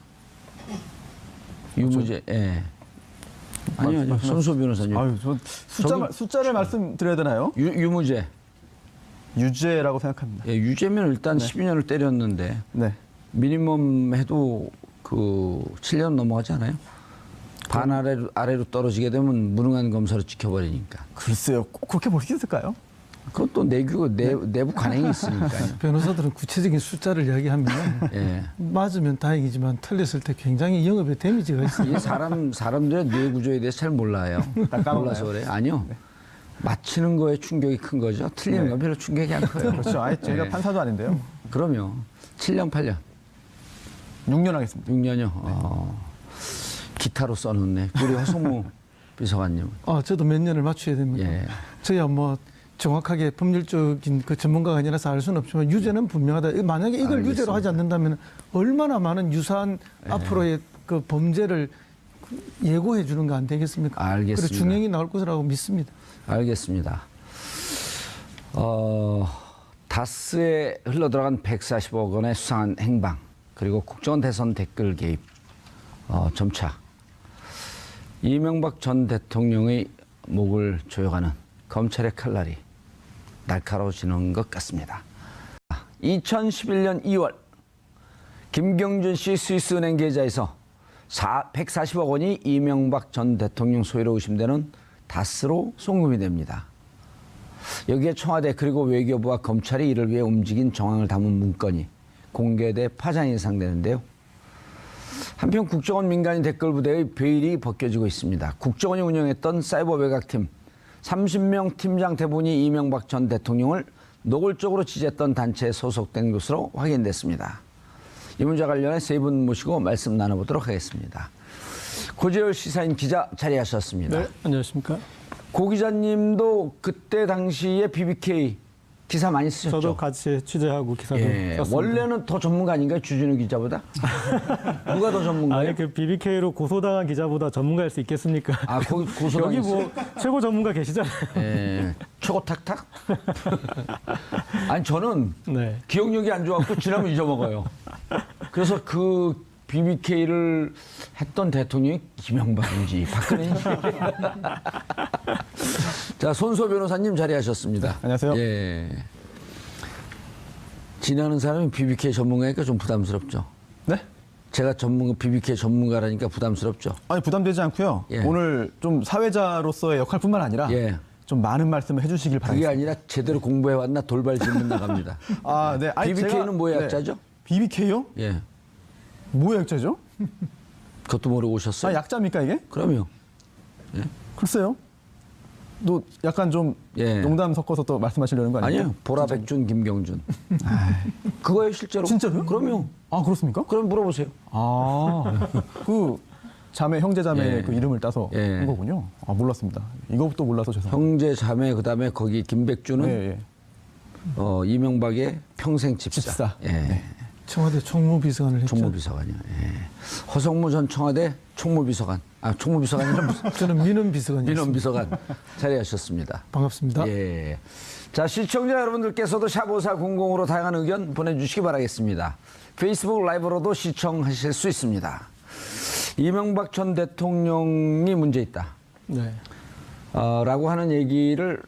유무죄. 예. 아니요. 손수 변호사님. 아유, 저 숫자를 말씀드려야 되나요? 유무죄. 유죄라고 생각합니다. 예, 유죄면 일단 12년을 때렸는데 네. 미니멈 해도 그 7년 넘어가지 않아요? 반 아래로 떨어지게 되면 무능한 검사로 지켜버리니까. 글쎄요, 꼭 그렇게 볼 수 있을까요? 그건 또 내부 관행이 있으니까요. 변호사들은 구체적인 숫자를 이야기하면 예. 맞으면 다행이지만 틀렸을 때 굉장히 영업에 데미지가 있어요. 이게 사람들의 뇌 구조에 대해서 잘 몰라요. 몰라서 그래. 아니요. 맞히는 거에 충격이 큰 거죠. 틀리는 건 별로 충격이 안 커요. 그렇죠. 아예 저희가 네. 판사도 아닌데요. 그럼요. 7년, 8년. 6년 하겠습니다. 6년이요. 기타로 써놓네. 우리 허성무 비서관님. 저도 몇 년을 맞춰야 됩니다. 예. 저야 뭐 정확하게 법률적인 그 전문가가 아니라서 알 수는 없지만 유죄는 분명하다. 만약에 이걸 알겠습니다. 유죄로 하지 않는다면 얼마나 많은 유사한 앞으로의 그 범죄를 예고해 주는 거 안 되겠습니까? 알겠습니다. 그리고 중형이 나올 것이라고 믿습니다. 알겠습니다. 다스에 흘러들어간 140억 원의 수상한 행방, 그리고 국정원 대선 댓글 개입, 점차 이명박 전 대통령의 목을 조여가는 검찰의 칼날이 날카로워지는 것 같습니다. 2011년 2월 김경준 씨 스위스은행 계좌에서 140억 원이 이명박 전 대통령 소유로 의심되는 다스로 송금이 됩니다. 여기에 청와대 그리고 외교부와 검찰이 이를 위해 움직인 정황을 담은 문건이 공개돼 파장이 예상되는데요. 한편 국정원 민간인 댓글부대의 베일이 벗겨지고 있습니다. 국정원이 운영했던 사이버 외곽팀 30명 팀장 대부분이 이명박 전 대통령을 노골적으로 지지했던 단체에 소속된 것으로 확인됐습니다. 이 문제와 관련해 세 분 모시고 말씀 나눠보도록 하겠습니다. 고재열 시사인 기자 자리하셨습니다. 네, 안녕하십니까. 고 기자님도 그때 당시에 BBK 기사 많이 쓰셨죠? 저도 같이 취재하고 기사도 썼습니다. 원래는 더 전문가 아닌가요? 주진우 기자보다? 누가 더 전문가예요? 아니, 그 BBK로 고소당한 기자보다 전문가일 수 있겠습니까? 거기 고소당 여기 뭐 최고 전문가 계시잖아요. 예, 초고 탁탁? 아니 저는 네. 기억력이 안 좋아갖고 지나면 잊어먹어요. 그래서 그 BBK를 했던 대통령이 김영박인지 박근혜인지. 자, 손소 변호사님 자리하셨습니다. 안녕하세요. 예. 지나는 사람이 BBK 전문가니까 좀 부담스럽죠. 네? 제가 BBK 전문가라니까 부담스럽죠. 아니 부담되지 않고요. 예. 오늘 좀 사회자로서의 역할뿐만 아니라 예. 좀 많은 말씀을 해주시길 그게 바랍니다. 아니라 제대로 공부해왔나 돌발 질문 나갑니다. 아, 네. 아니, BBK는 뭐의 네. 약자죠? BBK요? 예. 뭐의 약자죠? 그것도 모르고 오셨어요? 약자입니까 이게? 그럼요. 글쎄요. 또 약간 좀 예. 농담 섞어서 또 말씀하시려는 거 아니에요? 아니요. 보라, 백준, 김경준. 그거예요, 실제로. 진짜로요? 그럼요. 아, 그렇습니까? 그럼 물어보세요. 아, 그 자매, 형제 자매 예. 그 이름을 따서 예. 한 거군요. 아, 몰랐습니다. 이것도 몰라서 죄송합니다. 형제, 자매, 그다음에 거기 김백준은 예, 예. 이명박의 평생 집사. 집사. 예. 네. 청와대 총무비서관을 했죠. 총무비서관이요. 예. 허성무 전 청와대 총무비서관, 총무비서관이 저는 민원비서관이었습니다. 민원비서관 자리하셨습니다. 반갑습니다. 예. 자, 시청자 여러분들께서도 샵5400으로 다양한 의견 보내주시기 바라겠습니다. 페이스북 라이브로도 시청하실 수 있습니다. 이명박 전 대통령이 문제 있다. 네. 라고 하는 얘기를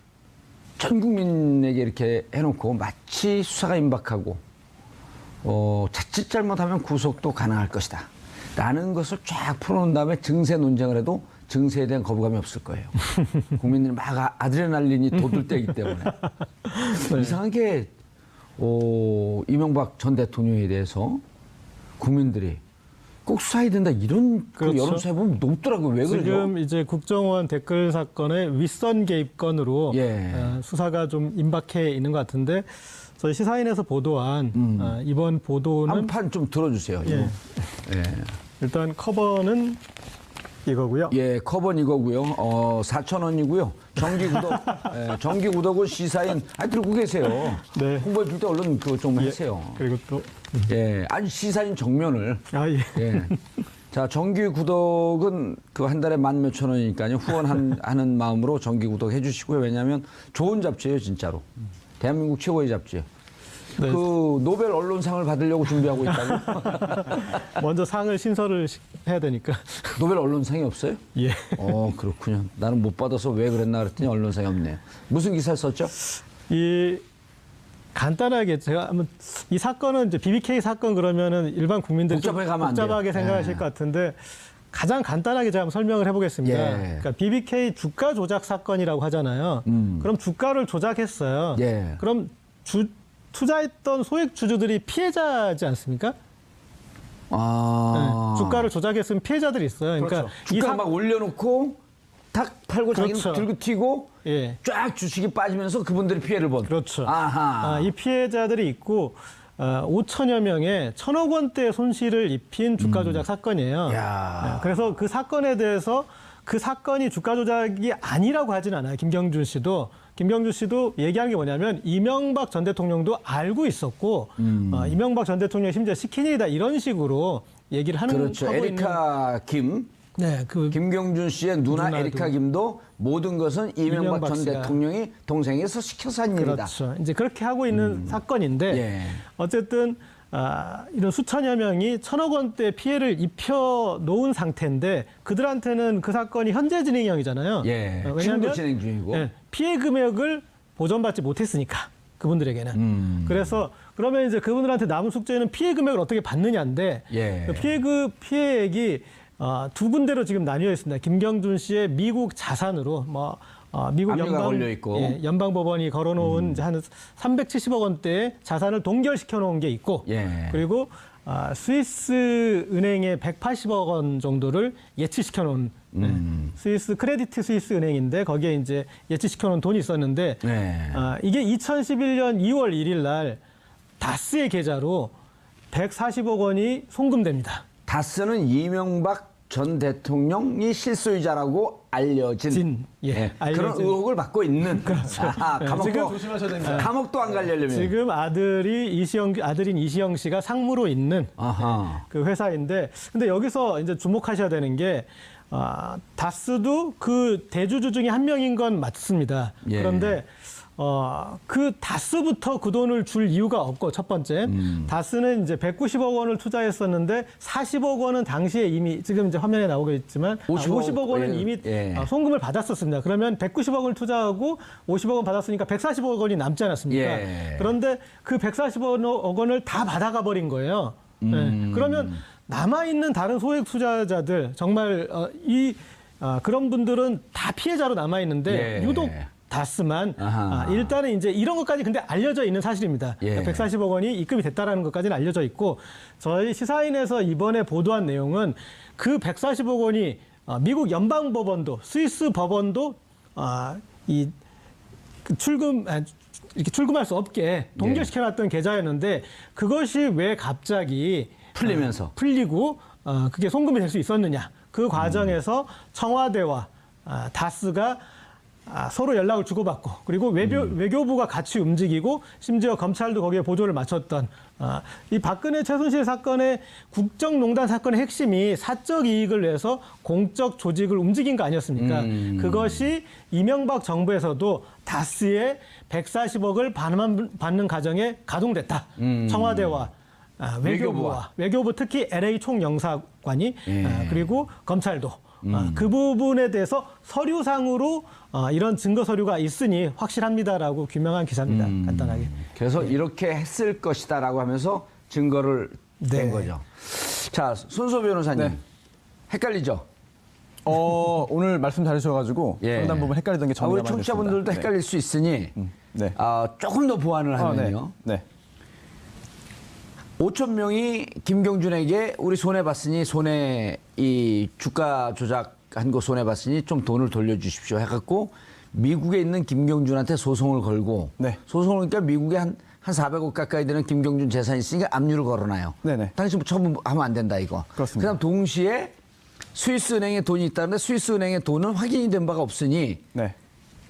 전 국민에게 이렇게 해놓고 마치 수사가 임박하고 자칫 잘못하면 구속도 가능할 것이다. 라는 것을 쫙 풀어놓은 다음에 증세 논쟁을 해도 증세에 대한 거부감이 없을 거예요. 국민들이 막 아드레날린이 돋을 때이기 때문에. 네. 이상하게 이명박 전 대통령에 대해서 국민들이 꼭 수사해야 된다 이런 그 그렇죠. 여론조사에 보면 높더라고요. 왜 그러죠? 지금 이제 국정원 댓글 사건의 윗선 개입건으로 예. 수사가 좀 임박해 있는 것 같은데 저희 시사인에서 보도한 이번 보도는 한 판 좀 들어주세요. 이거. 예. 예. 일단 커버는 이거고요. 예, 커버는 이거고요. 4,000원이고요. 정기 구독, 정기 구독은 시사인. 들고 계세요. 네. 홍보해 줄 때 얼른 그거 좀 하세요. 그리고 또 예, 아니 시사인 정면을. 예. 예. 자, 정기 구독은 그 한 달에 10,000몇 원이니까요. 후원하는 마음으로 정기 구독 해주시고요. 왜냐하면 좋은 잡지예요, 진짜로. 대한민국 최고의 잡지예요. 네. 그 노벨 언론상을 받으려고 준비하고 있다고. 먼저 상을 신설을 해야 되니까. 노벨 언론상이 없어요? 예. 그렇군요. 나는 못 받아서 왜 그랬나 그랬더니 언론상이 없네요. 무슨 기사를 썼죠? 간단하게 제가 한번 이 사건은 이제 BBK 사건 그러면은 일반 국민들이 좀 복잡하게 가면 안 돼요. 복잡하게 생각하실 예. 것 같은데 가장 간단하게 제가 한번 설명을 해보겠습니다. 예. 그러니까 BBK 주가 조작 사건이라고 하잖아요. 그럼 주가를 조작했어요. 예. 그럼 투자했던 소액 주주들이 피해자지 않습니까? 네. 주가를 조작했으면 피해자들이 있어요. 그러니까 주가 막 올려놓고 탁 팔고 그렇죠. 자기는 들고 튀고 예. 쫙 주식이 빠지면서 그분들이 피해를 본. 그렇죠. 아하. 이 피해자들이 있고 5천여 명의 1,000억 원대 손실을 입힌 주가 조작 사건이에요. 야. 네, 그래서 그 사건에 대해서 그 사건이 주가 조작이 아니라고 하진 않아요. 김경준 씨도 얘기한 게 뭐냐면 이명박 전 대통령도 알고 있었고 이명박 전 대통령이 심지어 시킨 일이다 이런 식으로 얘기를 그렇죠. 하고 에리카 김. 네, 김경준 씨의 누나 누나도. 에리카 김도 모든 것은 이명박 전 씨가. 대통령이 동생에서 시켜서 한 일이다. 그렇죠. 이제 그렇게 하고 있는 사건인데 예. 어쨌든 이런 수천여 명이 1,000억 원대 피해를 입혀 놓은 상태인데 그들한테는 그 사건이 현재 진행형이잖아요. 예. 지금도 왜냐하면 진행 중이고. 예, 피해 금액을 보전받지 못했으니까 그분들에게는. 그래서 그러면 이제 그분들한테 남은 숙제는 피해 금액을 어떻게 받느냐인데 예. 피해액이 두 군데로 지금 나뉘어 있습니다. 김경준 씨의 미국 자산으로 미국 압류가 걸려 있고. 연방법원이 걸어놓은 이제 한 370억 원대의 자산을 동결시켜 놓은 게 있고 예. 그리고 스위스 은행의 180억 원 정도를 예치시켜 놓은 스위스 크레디트 스위스 은행인데 거기에 이제 예치시켜 놓은 돈이 있었는데 네. 이게 2011년 2월 1일 날 다스의 계좌로 140억 원이 송금됩니다. 다스는 이명박 전 대통령이 실소유자라고 알려진 그런 알려진. 의혹을 받고 있는. 그렇죠. 감옥도 지금 조심하셔야 됩니다. 감옥도 안 가려면. 지금 아들인 이시영 씨가 상무로 있는 아하. 그 회사인데, 근데 여기서 이제 주목하셔야 되는 게 다스도 그 대주주 중에 한 명인 건 맞습니다. 예. 그런데 그 다스부터 그 돈을 줄 이유가 없고 첫 번째 다스는 이제 190억 원을 투자했었는데 40억 원은 당시에 이미 지금 이제 화면에 나오고 있지만 50억 원은 예, 이미 예. 송금을 받았었습니다. 그러면 190억 원을 투자하고 50억 원 받았으니까 140억 원이 남지 않았습니까? 예. 그런데 그 140억 원을 다 받아가 버린 거예요. 네. 그러면 남아있는 다른 소액 투자자들 정말 그런 분들은 다 피해자로 남아있는데 예. 유독 다스만 아하. 일단은 이제 이런 것까지 근데 알려져 있는 사실입니다. 예. 140억 원이 입금이 됐다라는 것까지는 알려져 있고 저희 시사인에서 이번에 보도한 내용은 그 140억 원이 미국 연방법원도 스위스 법원도 이렇게 출금할 수 없게 동결시켜놨던 계좌였는데 그것이 왜 갑자기 풀리면서 풀리고 그게 송금이 될 수 있었느냐 그 과정에서 청와대와 다스가 서로 연락을 주고받고 그리고 외교부가 같이 움직이고 심지어 검찰도 거기에 보조를 맞췄던 이 박근혜 최순실 사건의 국정농단 사건의 핵심이 사적 이익을 위해서 공적 조직을 움직인 거 아니었습니까? 그것이 이명박 정부에서도 다스의 140억을 반환받는 과정에 가동됐다. 청와대와 외교부 특히 LA 총영사관이 그리고 검찰도 그 부분에 대해서 서류상으로 이런 증거 서류가 있으니 확실합니다라고 규명한 기사입니다. 간단하게. 그래서 이렇게 했을 것이다라고 하면서 증거를 낸 거죠. 자, 손소 변호사님. 네. 헷갈리죠? 오늘 말씀 잘해주셔가지고 예. 상당 부분 헷갈리던 게 정리가 우리 많이 됐습니다. 청취자분들도 네. 헷갈릴 수 있으니 네. 조금 더 보완을 하면요. 네. 5천 명이 김경준에게 우리 손해봤으니 이 주가 조작한 거 손해봤으니 좀 돈을 돌려주십시오 해갖고 미국에 있는 김경준한테 소송을 걸고 네. 소송을 그러니까 미국에 한 400억 가까이 되는 김경준 재산이 있으니까 압류를 걸어놔요. 네네. 당신 처음 하면 안 된다 이거. 그렇습니다. 그다음 동시에 스위스은행에 돈이 있다는데 스위스은행의 돈은 확인이 된 바가 없으니 네.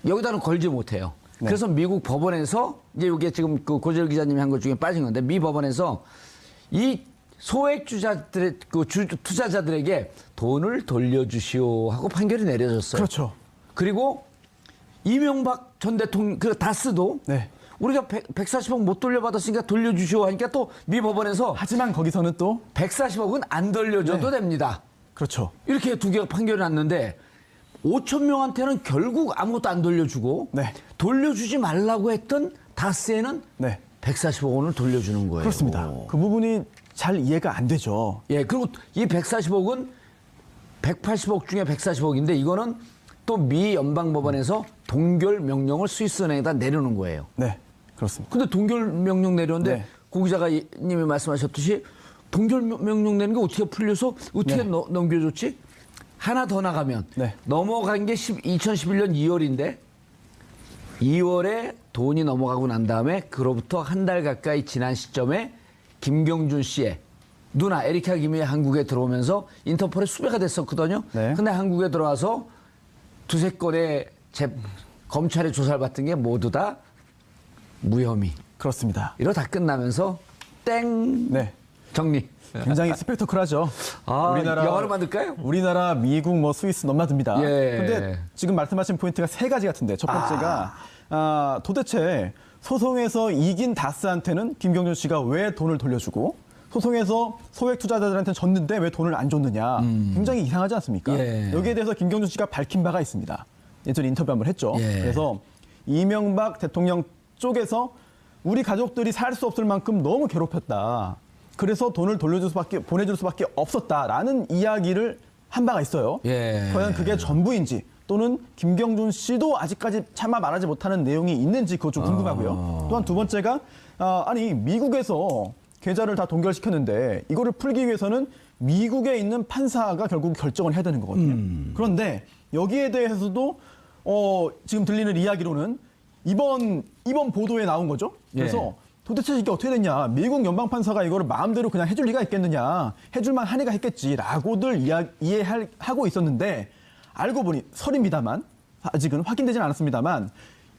여기다는 걸지 못해요. 네. 그래서 미국 법원에서 이제 이게 지금 그 고재열 기자님이 한 것 중에 빠진 건데 미 법원에서 이 소액 투자자들의 투자자들에게 돈을 돌려주시오 하고 판결이 내려졌어요. 그렇죠. 그리고 이명박 전 대통령 그 다스도 네. 우리가 140억 못 돌려받았으니까 돌려주시오 하니까 또 미 법원에서 하지만 거기서는 또 140억은 안 돌려줘도 됩니다. 그렇죠. 이렇게 두 개가 판결이 났는데 5천 명한테는 결국 아무것도 안 돌려주고 네. 돌려주지 말라고 했던 다스에는 네. 140억 원을 돌려주는 거예요. 그렇습니다. 그 부분이 잘 이해가 안 되죠. 예, 그리고 이 140억은 180억 중에 140억인데 이거는 또 미 연방법원에서 동결 명령을 스위스은행에다 내려놓은 거예요. 네. 그렇습니다. 근데 동결 명령 내렸는데 네. 고 기자님이 말씀하셨듯이 동결 명령 내는 게 어떻게 풀려서 어떻게 네. 넘겨줬지? 하나 더 나가면 네. 넘어간 게 2011년 2월인데 2월에 돈이 넘어가고 난 다음에 그로부터 한 달 가까이 지난 시점에 김경준 씨의 누나 에리카 김이 한국에 들어오면서 인터폴에 수배가 됐었거든요. 네. 근데 한국에 들어와서 두세 건의 검찰의 조사를 받은 게 모두 다 무혐의. 그렇습니다. 이러 다 끝나면서 땡 네. 정리. 굉장히 스펙터클하죠. 영화로 만들까요? 우리나라, 미국, 스위스 넘나듭니다. 예. 근데 지금 말씀하신 포인트가 세 가지 같은데 첫 번째가 도대체 소송에서 이긴 다스한테는 김경준 씨가 왜 돈을 돌려주고 소송에서 소액 투자자들한테 줬는데 왜 돈을 안 줬느냐. 굉장히 이상하지 않습니까? 예. 여기에 대해서 김경준 씨가 밝힌 바가 있습니다. 예전에 인터뷰 한번 했죠. 예. 그래서 이명박 대통령 쪽에서 우리 가족들이 살 수 없을 만큼 너무 괴롭혔다. 그래서 돈을 보내줄 수밖에 없었다라는 이야기를 한 바가 있어요. 예. 과연 그게 전부인지 또는 김경준 씨도 아직까지 차마 말하지 못하는 내용이 있는지 그거 좀 궁금하고요. 또한 두 번째가 아니 미국에서 계좌를 다 동결시켰는데 이거를 풀기 위해서는 미국에 있는 판사가 결국 결정을 해야 되는 거거든요. 그런데 여기에 대해서도 지금 들리는 이야기로는 이번 보도에 나온 거죠. 그래서 도대체 이게 어떻게 됐냐. 미국 연방판사가 이거를 마음대로 그냥 해줄 리가 있겠느냐. 해줄만 하니까 했겠지라고들 이해하고 있었는데 알고 보니 설입니다만 아직은 확인되진 않았습니다만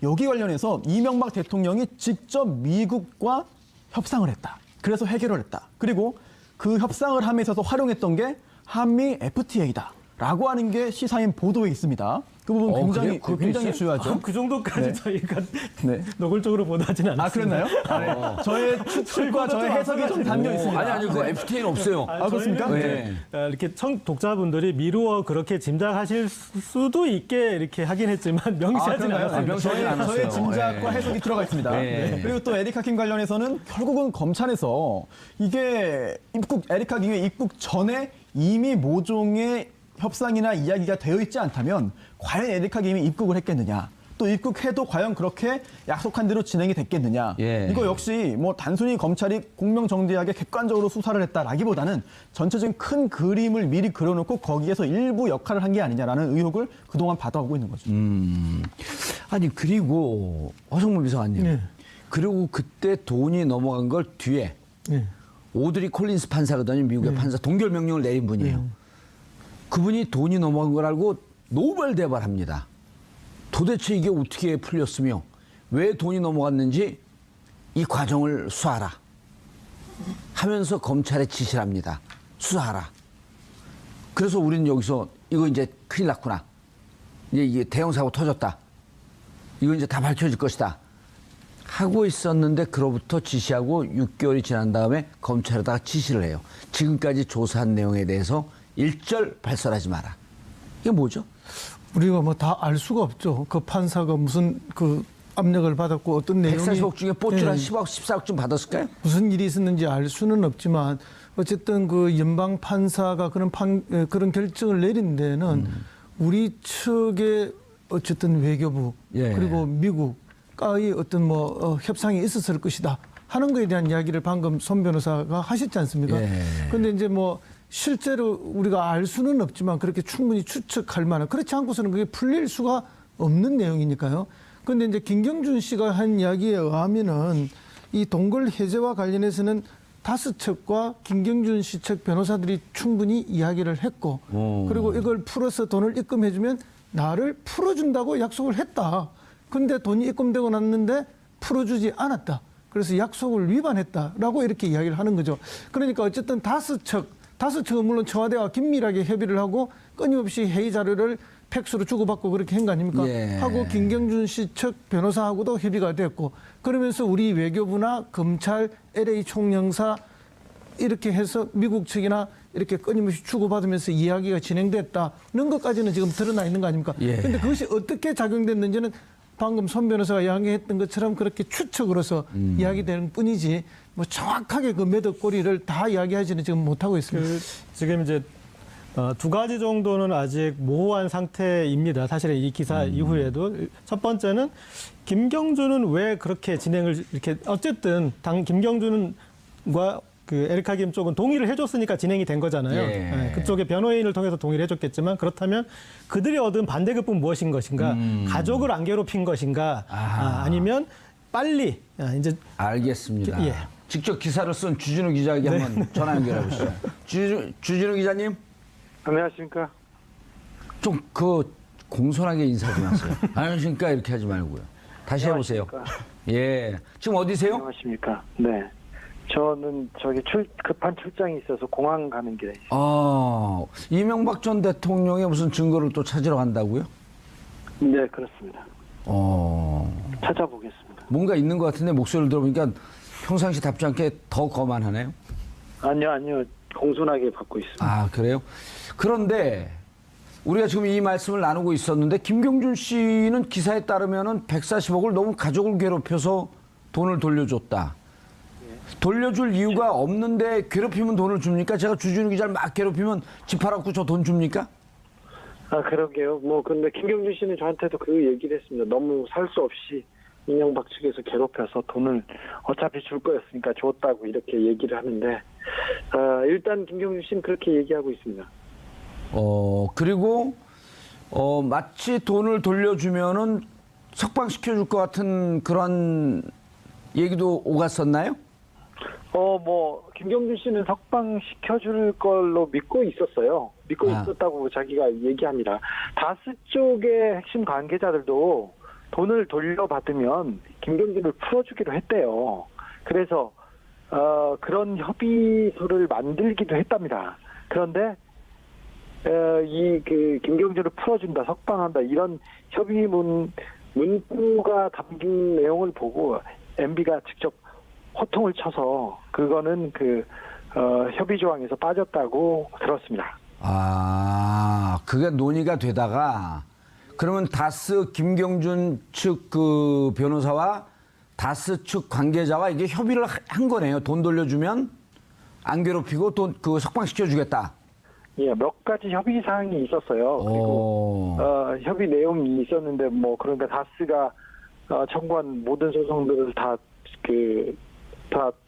여기 관련해서 이명박 대통령이 직접 미국과 협상을 했다. 그래서 해결을 했다. 그리고 그 협상을 함에 있어서 활용했던 게 한미 FTA다라고 하는 게 시사인 보도에 있습니다. 그 부분 굉장히 그래요? 굉장히 중요하죠. 그 정도까지 네. 저희가 네. 노골적으로 보도하진 않았습니다. 그랬나요? 네. 저의 추측과 저의 해석이 좀 담겨 있습니다. 아니 그 FTA는 없어요. 그렇습니까? 저희는 네. 이제 이렇게 독자분들이 미루어 그렇게 짐작하실 수도 있게 이렇게 하긴 했지만 명시하진 그런가요? 않았습니다. 명시하진 않았어요. 저의 짐작과 네. 해석이 들어가 있습니다. 네. 그리고 또 에리카 킴 관련해서는 결국은 검찰에서 이게 에리카 킴의 입국 전에 이미 모종의 협상이나 이야기가 되어 있지 않다면 과연 에리카 킴이 입국을 했겠느냐. 또 입국해도 과연 그렇게 약속한 대로 진행이 됐겠느냐. 예. 이거 역시 단순히 검찰이 공명정대하게 객관적으로 수사를 했다라기보다는 전체적인 큰 그림을 미리 그려놓고 거기에서 일부 역할을 한 게 아니냐라는 의혹을 그동안 받아오고 있는 거죠. 아니 그리고 허성문 비서관님. 네. 그리고 그때 돈이 넘어간 걸 뒤에 네. 오드리 콜린스 판사거든요. 미국의 판사 동결 명령을 내린 분이에요. 그분이 돈이 넘어간 걸 알고 노벌대발합니다. 도대체 이게 어떻게 풀렸으며 왜 돈이 넘어갔는지 이 과정을 수사하라 하면서 검찰에 지시를 합니다. 수사하라. 그래서 우리는 여기서 이거 이제 큰일 났구나. 이제 이게 대형 사고 터졌다. 이거 이제 다 밝혀질 것이다. 하고 있었는데 그로부터 지시하고 6개월이 지난 다음에 검찰에다가 지시를 해요. 지금까지 조사한 내용에 대해서 일절 발설하지 마라. 이게 뭐죠? 우리가 뭐 다 알 수가 없죠. 그 판사가 무슨 그 압력을 받았고 어떤 내용이 140억 중에 뽀줄 한 예, 10억, 14억쯤 받았을까요? 무슨 일이 있었는지 알 수는 없지만 어쨌든 그 연방 판사가 그런 결정을 내린 데는 우리 측의 어쨌든 외교부 예. 그리고 미국과의 어떤 뭐 협상이 있었을 것이다 하는 거에 대한 이야기를 방금 손 변호사가 하셨지 않습니까? 예. 그런데 이제 뭐 실제로 우리가 알 수는 없지만 그렇게 충분히 추측할 만한 그렇지 않고서는 그게 풀릴 수가 없는 내용이니까요. 그런데 이제 김경준 씨가 한 이야기에 의하면은 이 동굴 해제와 관련해서는 다스 측과 김경준 씨 측 변호사들이 충분히 이야기를 했고 그리고 이걸 풀어서 돈을 입금해주면 나를 풀어준다고 약속을 했다. 그런데 돈이 입금되고 났는데 풀어주지 않았다. 그래서 약속을 위반했다라고 이렇게 이야기를 하는 거죠. 그러니까 어쨌든 다스 측은 물론 청와대와 긴밀하게 협의를 하고 끊임없이 회의 자료를 팩스로 주고받고 그렇게 한 거 아닙니까? 예. 하고 김경준 씨 측 변호사하고도 협의가 됐고 그러면서 우리 외교부나 검찰, LA 총영사 이렇게 해서 미국 측이나 이렇게 끊임없이 주고받으면서 이야기가 진행됐다는 것까지는 지금 드러나 있는 거 아닙니까? 예. 그런데 그것이 어떻게 작용됐는지는 방금 손 변호사가 이야기했던 것처럼 그렇게 추측으로서 이야기되는 뿐이지 뭐 정확하게 그 매듭꼬리를 다 이야기하지는 지금 못하고 있습니다. 지금 이제 두 가지 정도는 아직 모호한 상태입니다. 사실은 이 기사 이후에도 첫 번째는 김경준은 왜 그렇게 진행을 이렇게 어쨌든 당 김경준과 그 에리카 김 쪽은 동의를 해줬으니까 진행이 된 거잖아요. 예. 네, 그쪽의 변호인을 통해서 동의를 해줬겠지만 그렇다면 그들이 얻은 반대급은 무엇인 것인가? 가족을 안 괴롭힌 것인가? 아니면 빨리 이제 알겠습니다. 예. 직접 기사를 쓴 주진우 기자에게 한번 전화 연결해 보시죠. 주진우 기자님, 안녕하십니까? 좀 그 공손하게 인사 좀 하세요. 안녕하십니까 이렇게 하지 말고요. 다시 해보세요. 안녕하십니까? 예, 지금 어디세요? 안녕하십니까? 네. 저는 저기 급한 출장이 있어서 공항 가는 길에 있습니다. 이명박 전 대통령의 무슨 증거를 또 찾으러 간다고요? 네, 그렇습니다. 찾아보겠습니다. 뭔가 있는 것 같은데 목소리를 들어보니까 평상시 답지 않게 더 거만하네요. 아니요. 공손하게 받고 있습니다. 아, 그래요? 그런데 우리가 지금 이 말씀을 나누고 있었는데 김경준 씨는 기사에 따르면은 140억을 너무 가족을 괴롭혀서 돈을 돌려줬다. 돌려줄 이유가 없는데 괴롭히면 돈을 줍니까? 제가 주진우 기자를 막 괴롭히면 집 팔아갖고 저 돈 줍니까? 아, 그러게요. 근데 김경준 씨는 저한테도 그 얘기를 했습니다. 너무 살 수 없이 이명박 측에서 괴롭혀서 돈을 어차피 줄 거였으니까 줬다고 이렇게 얘기를 하는데, 일단 김경준 씨는 그렇게 얘기하고 있습니다. 그리고 마치 돈을 돌려주면은 석방시켜줄 것 같은 그런 얘기도 오갔었나요? 김경준 씨는 석방시켜줄 걸로 믿고 있었어요. 믿고 있었다고 자기가 얘기합니다. 다스 쪽의 핵심 관계자들도 돈을 돌려받으면 김경준을 풀어주기로 했대요. 그래서 그런 협의서를 만들기도 했답니다. 그런데 김경준을 풀어준다, 석방한다 이런 협의 문구가 담긴 내용을 보고 MB가 직접 호통을 쳐서 그거는 협의 조항에서 빠졌다고 들었습니다. 그게 논의가 되다가 그러면 다스 김경준 측 그 변호사와 다스 측 관계자와 이게 협의를 한 거네요. 돈 돌려주면 안 괴롭히고 돈 석방시켜주겠다. 예, 몇 가지 협의 사항이 있었어요. 그리고 협의 내용이 있었는데 그러니까 다스가 청구한 모든 소송들을 다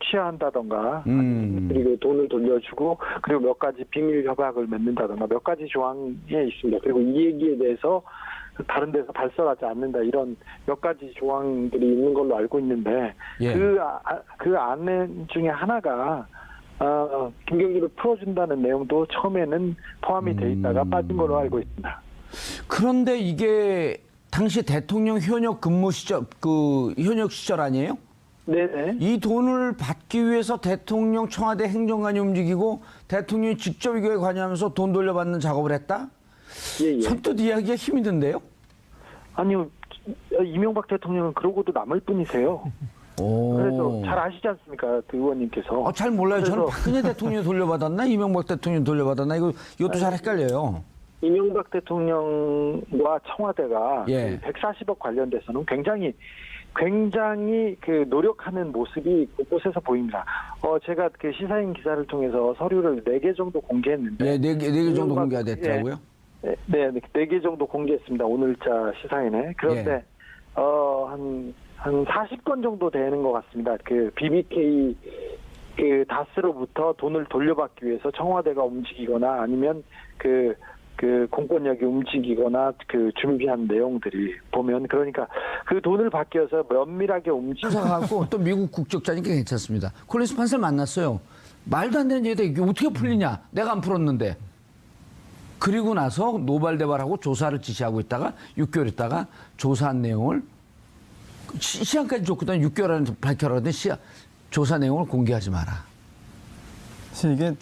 취하한다던가 그리고 돈을 돌려주고 그리고 몇 가지 비밀 협약을 맺는다던가 몇 가지 조항에 있습니다. 그리고 이 얘기에 대해서 다른 데서 발설하지 않는다 이런 몇 가지 조항들이 있는 걸로 알고 있는데 예. 그 안에 중에 하나가 김경준을 풀어준다는 내용도 처음에는 포함이 돼 있다가 빠진 걸로 알고 있습니다. 그런데 이게 당시 대통령 현역 근무 시절 그 현역 시절 아니에요? 네네. 이 돈을 받기 위해서 대통령 청와대 행정관이 움직이고 대통령이 직접 이거에 관여하면서 돈 돌려받는 작업을 했다? 예. 선뜻 이야기가 힘이 든데요? 아니요, 이명박 대통령은 그러고도 남을 뿐이세요. 그래서 잘 아시지 않습니까, 그 의원님께서. 잘 몰라요. 저는 그래서 박근혜 대통령이 돌려받았나 이명박 대통령이 돌려받았나 이것도 잘 헷갈려요. 이명박 대통령과 청와대가 예. 그 140억 관련돼서는 굉장히 그 노력하는 모습이 곳곳에서 보입니다. 제가 그 시사인 기사를 통해서 서류를 4개 정도 공개했는데. 네 개 정도 공개가 됐더라고요. 네, 4개 정도 공개했습니다. 오늘자 시사인에. 그런데, 한 40건 정도 되는 것 같습니다. 그 BBK 그 다스로부터 돈을 돌려받기 위해서 청와대가 움직이거나 아니면 그 공권력이 움직이거나 그 준비한 내용들이 보면 그러니까 그 돈을 받기 위해서 면밀하게 수사하고 또 미국 국적자니까 괜찮습니다. 콜린스 판사를 만났어요. 말도 안 되는 얘기다. 이게 어떻게 풀리냐. 내가 안 풀었는데. 그리고 나서 노발대발하고 조사를 지시하고 있다가 6개월 있다가 조사한 내용을 시한까지 줬거든. 6개월 안에 밝혀라 그랬더니 조사 내용을 공개하지 마라. 사실 이게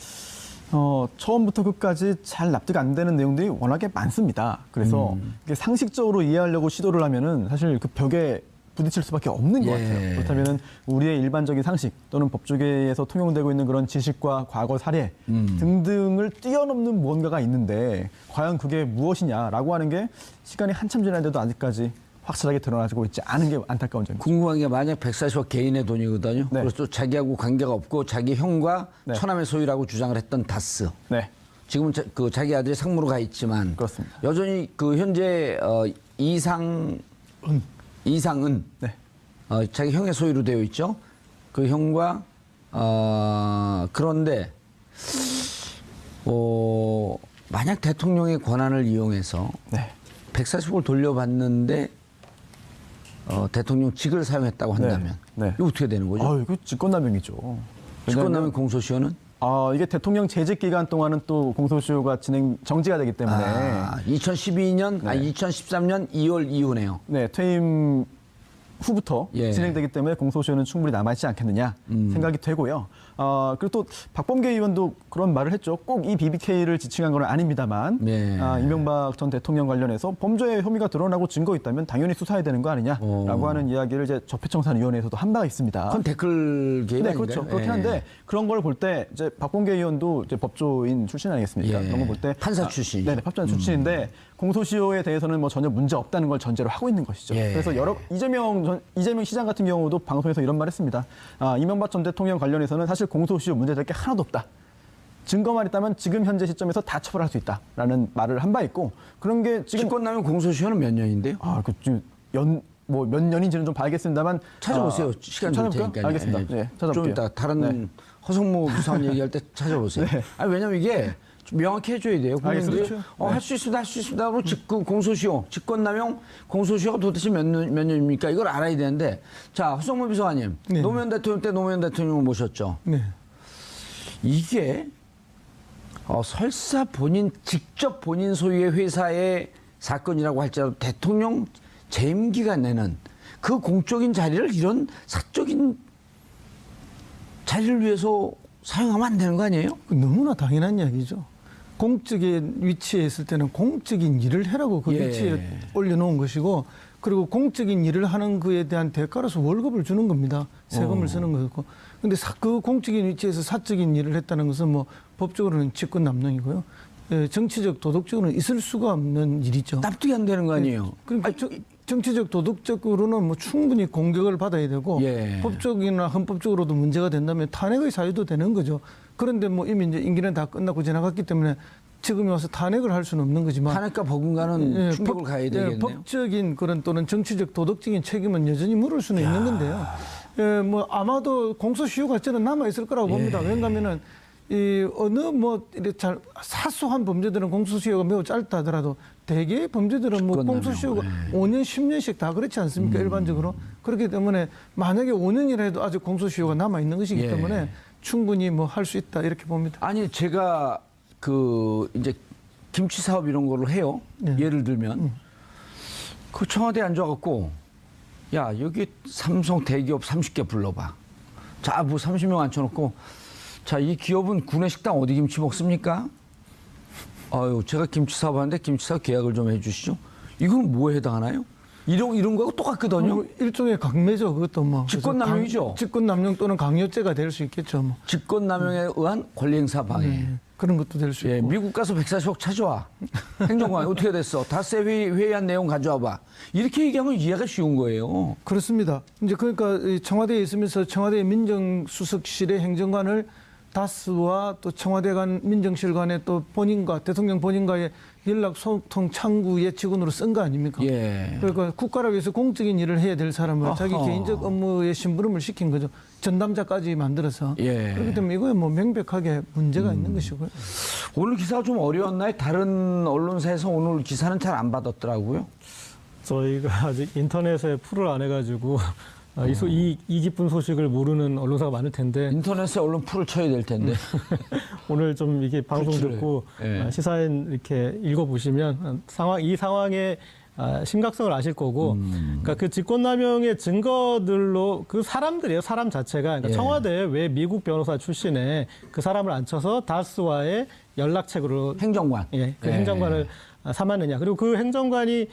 처음부터 끝까지 잘 납득 안 되는 내용들이 워낙에 많습니다. 그래서 이게 상식적으로 이해하려고 시도를 하면은 사실 그 벽에 부딪힐 수밖에 없는 것 같아요. 그렇다면은 우리의 일반적인 상식 또는 법조계에서 통용되고 있는 그런 지식과 과거 사례 등등을 뛰어넘는 무언가가 있는데 과연 그게 무엇이냐라고 하는 게 시간이 한참 지났는데도 아직까지 확실하게 드러나지고 있지 않은 게 안타까운 점입니다. 궁금한 게 만약 140억 개인의 돈이거든요. 네. 그래서 또 자기하고 관계가 없고 자기 형과 네. 처남의 소유라고 주장을 했던 다스. 네, 지금은 그 자기 아들이 상무로 가 있지만 그렇습니다. 여전히 그 현재 이상은 네. 자기 형의 소유로 되어 있죠. 그 형과 그런데 만약 대통령의 권한을 이용해서 네. 140억을 돌려받는데 대통령직을 사용했다고 한다면 네. 이거 어떻게 되는 거죠? 이거 직권남용이죠. 직권남용 공소시효는 이게 대통령 재직 기간 동안은 또 공소시효가 정지가 되기 때문에 2012년, 2013년 2월 이후네요. 네, 퇴임 후부터 예. 진행되기 때문에 공소시효는 충분히 남아있지 않겠느냐 생각이 되고요. 그리고 또 박범계 의원도 그런 말을 했죠. 꼭 이 BBK를 지칭한 건 아닙니다만 네. 이명박 전 대통령 관련해서 범죄 혐의가 드러나고 증거 있다면 당연히 수사해야 되는 거 아니냐라고 하는 이야기를 이제 적폐청산위원회에서도 한 바가 있습니다. 그건 댓글 개입 네, 아닌가요? 그렇죠. 그렇긴 예. 한데 그런 걸 볼 때 이제 박범계 의원도 이제 법조인 출신 아니겠습니까? 예. 그런 걸 볼 때 판사 출신이죠. 네, 법조인 출신인데 공소시효에 대해서는 뭐 전혀 문제 없다는 걸 전제로 하고 있는 것이죠. 예. 그래서 이재명 시장 같은 경우도 방송에서 이런 말했습니다. 이명박 전 대통령 관련해서는 사실 공소시효 문제될 게 하나도 없다. 증거만 있다면 지금 현재 시점에서 다 처벌할 수 있다라는 말을 한 바 있고 그런 게 지금 직권남용 공소시효는 몇 년인데요? 몇 년인지는 좀 봐야겠습니다만 찾아보세요. 시간 줄 찾아볼까요? 테니까. 알겠습니다. 네, 좀 찾아볼게요. 이따 다른 허성무 부사관 얘기할 때 찾아보세요. 네. 왜냐면 이게 좀 명확히 해줘야 돼요. 국민들이 알겠습니다. 할 수 있습니다, 할 수 있습니다. 그리고 그 공소시효, 직권남용 공소시효가 도대체 몇 년입니까? 이걸 알아야 되는데, 자 허성무 비서관님, 네. 노무현 대통령 때 노무현 대통령을 모셨죠. 네. 이게 설사 직접 본인 소유의 회사의 사건이라고 할지라도 대통령 재임 기간에는 그 공적인 자리를 이런 사적인 자리를 위해서 사용하면 안 되는 거 아니에요? 너무나 당연한 이야기죠. 공적인 위치에 있을 때는 공적인 일을 해라고 그 예. 위치에 올려놓은 것이고 그리고 공적인 일을 하는 그에 대한 대가로서 월급을 주는 겁니다. 세금을 쓰는 거였고. 근데 그 공적인 위치에서 사적인 일을 했다는 것은 뭐 법적으로는 직권남용이고요. 정치적 도덕적으로는 있을 수가 없는 일이죠. 납득이 안 되는 거 아니에요? 그러니까 정치적 도덕적으로는 뭐 충분히 공격을 받아야 되고 예. 법적이나 헌법적으로도 문제가 된다면 탄핵의 사유도 되는 거죠. 그런데 뭐 이미 이제 임기는 다 끝나고 지나갔기 때문에 지금에 와서 탄핵을 할 수는 없는 거지만 탄핵과 버금가는 충격을 가해야 되겠네요. 법적인 그런 또는 정치적 도덕적인 책임은 여전히 물을 수는 있는 건데요. 뭐 아마도 공소시효가 저는 남아 있을 거라고 봅니다. 왜냐하면은 이 어느 뭐 이렇게 잘 사소한 범죄들은 공소시효가 매우 짧다 하더라도 대개의 범죄들은 뭐 직권남용. 공소시효가 5년, 10년씩 다 그렇지 않습니까? 일반적으로. 그렇기 때문에 만약에 5년이라 해도 아직 공소시효가 남아 있는 것이기 예. 때문에 충분히 뭐 할 수 있다 이렇게 봅니다. 아니 제가 이제 김치 사업 이런 거를 해요. 네. 예를 들면 그 청와대에 앉아갖고 야 여기 삼성 대기업 30개 불러봐. 자, 뭐 30명 앉혀놓고 자, 이 기업은 구내식당 어디 김치 먹습니까? 아유, 제가 김치 사봤는데 김치사 계약을 좀 해주시죠. 이건 뭐에 해당하나요? 이런 거하고 똑같거든요. 일종의 강매죠. 그것도 뭐 직권남용이죠. 직권남용 또는 강요죄가 될 수 있겠죠. 뭐. 직권남용에 의한 권리행사 방해. 그런 것도 될 수 예, 있고. 미국 가서 140억 찾아와. 행정관 어떻게 됐어? 다세 회의한 내용 가져와봐. 이렇게 얘기하면 이해가 쉬운 거예요. 그렇습니다. 이제 그러니까 이 청와대에 있으면서 청와대 민정수석실의 행정관을 다스와 또 청와대 간 민정실 간의 또 본인과 대통령 본인과의 연락 소통 창구의 직원으로 쓴 거 아닙니까? 예. 그러니까 국가를 위해서 공적인 일을 해야 될 사람을 자기 어허. 개인적 업무에 심부름을 시킨 거죠. 전담자까지 만들어서. 예. 그렇기 때문에 이거에 뭐 명백하게 문제가 있는 것이고요. 오늘 기사가 좀 어려웠나요? 다른 언론사에서 오늘 기사는 잘 안 받았더라고요. 저희가 아직 인터넷에 풀을 안 해가지고 이 기쁜 소식을 모르는 언론사가 많을 텐데 인터넷에 언론 풀을 쳐야 될 텐데. 오늘 좀 이게 방송 그렇지를. 듣고 예. 시사인 이렇게 읽어보시면 이 상황의 심각성을 아실 거고, 그러니까 그 직권남용의 증거들로 그 사람들이에요. 사람 자체가 그러니까 예. 청와대에 왜 미국 변호사 출신의 그 사람을 앉혀서 다스와의 연락책으로 행정관. 예, 그 예. 행정관을 삼았느냐. 그리고 그 행정관이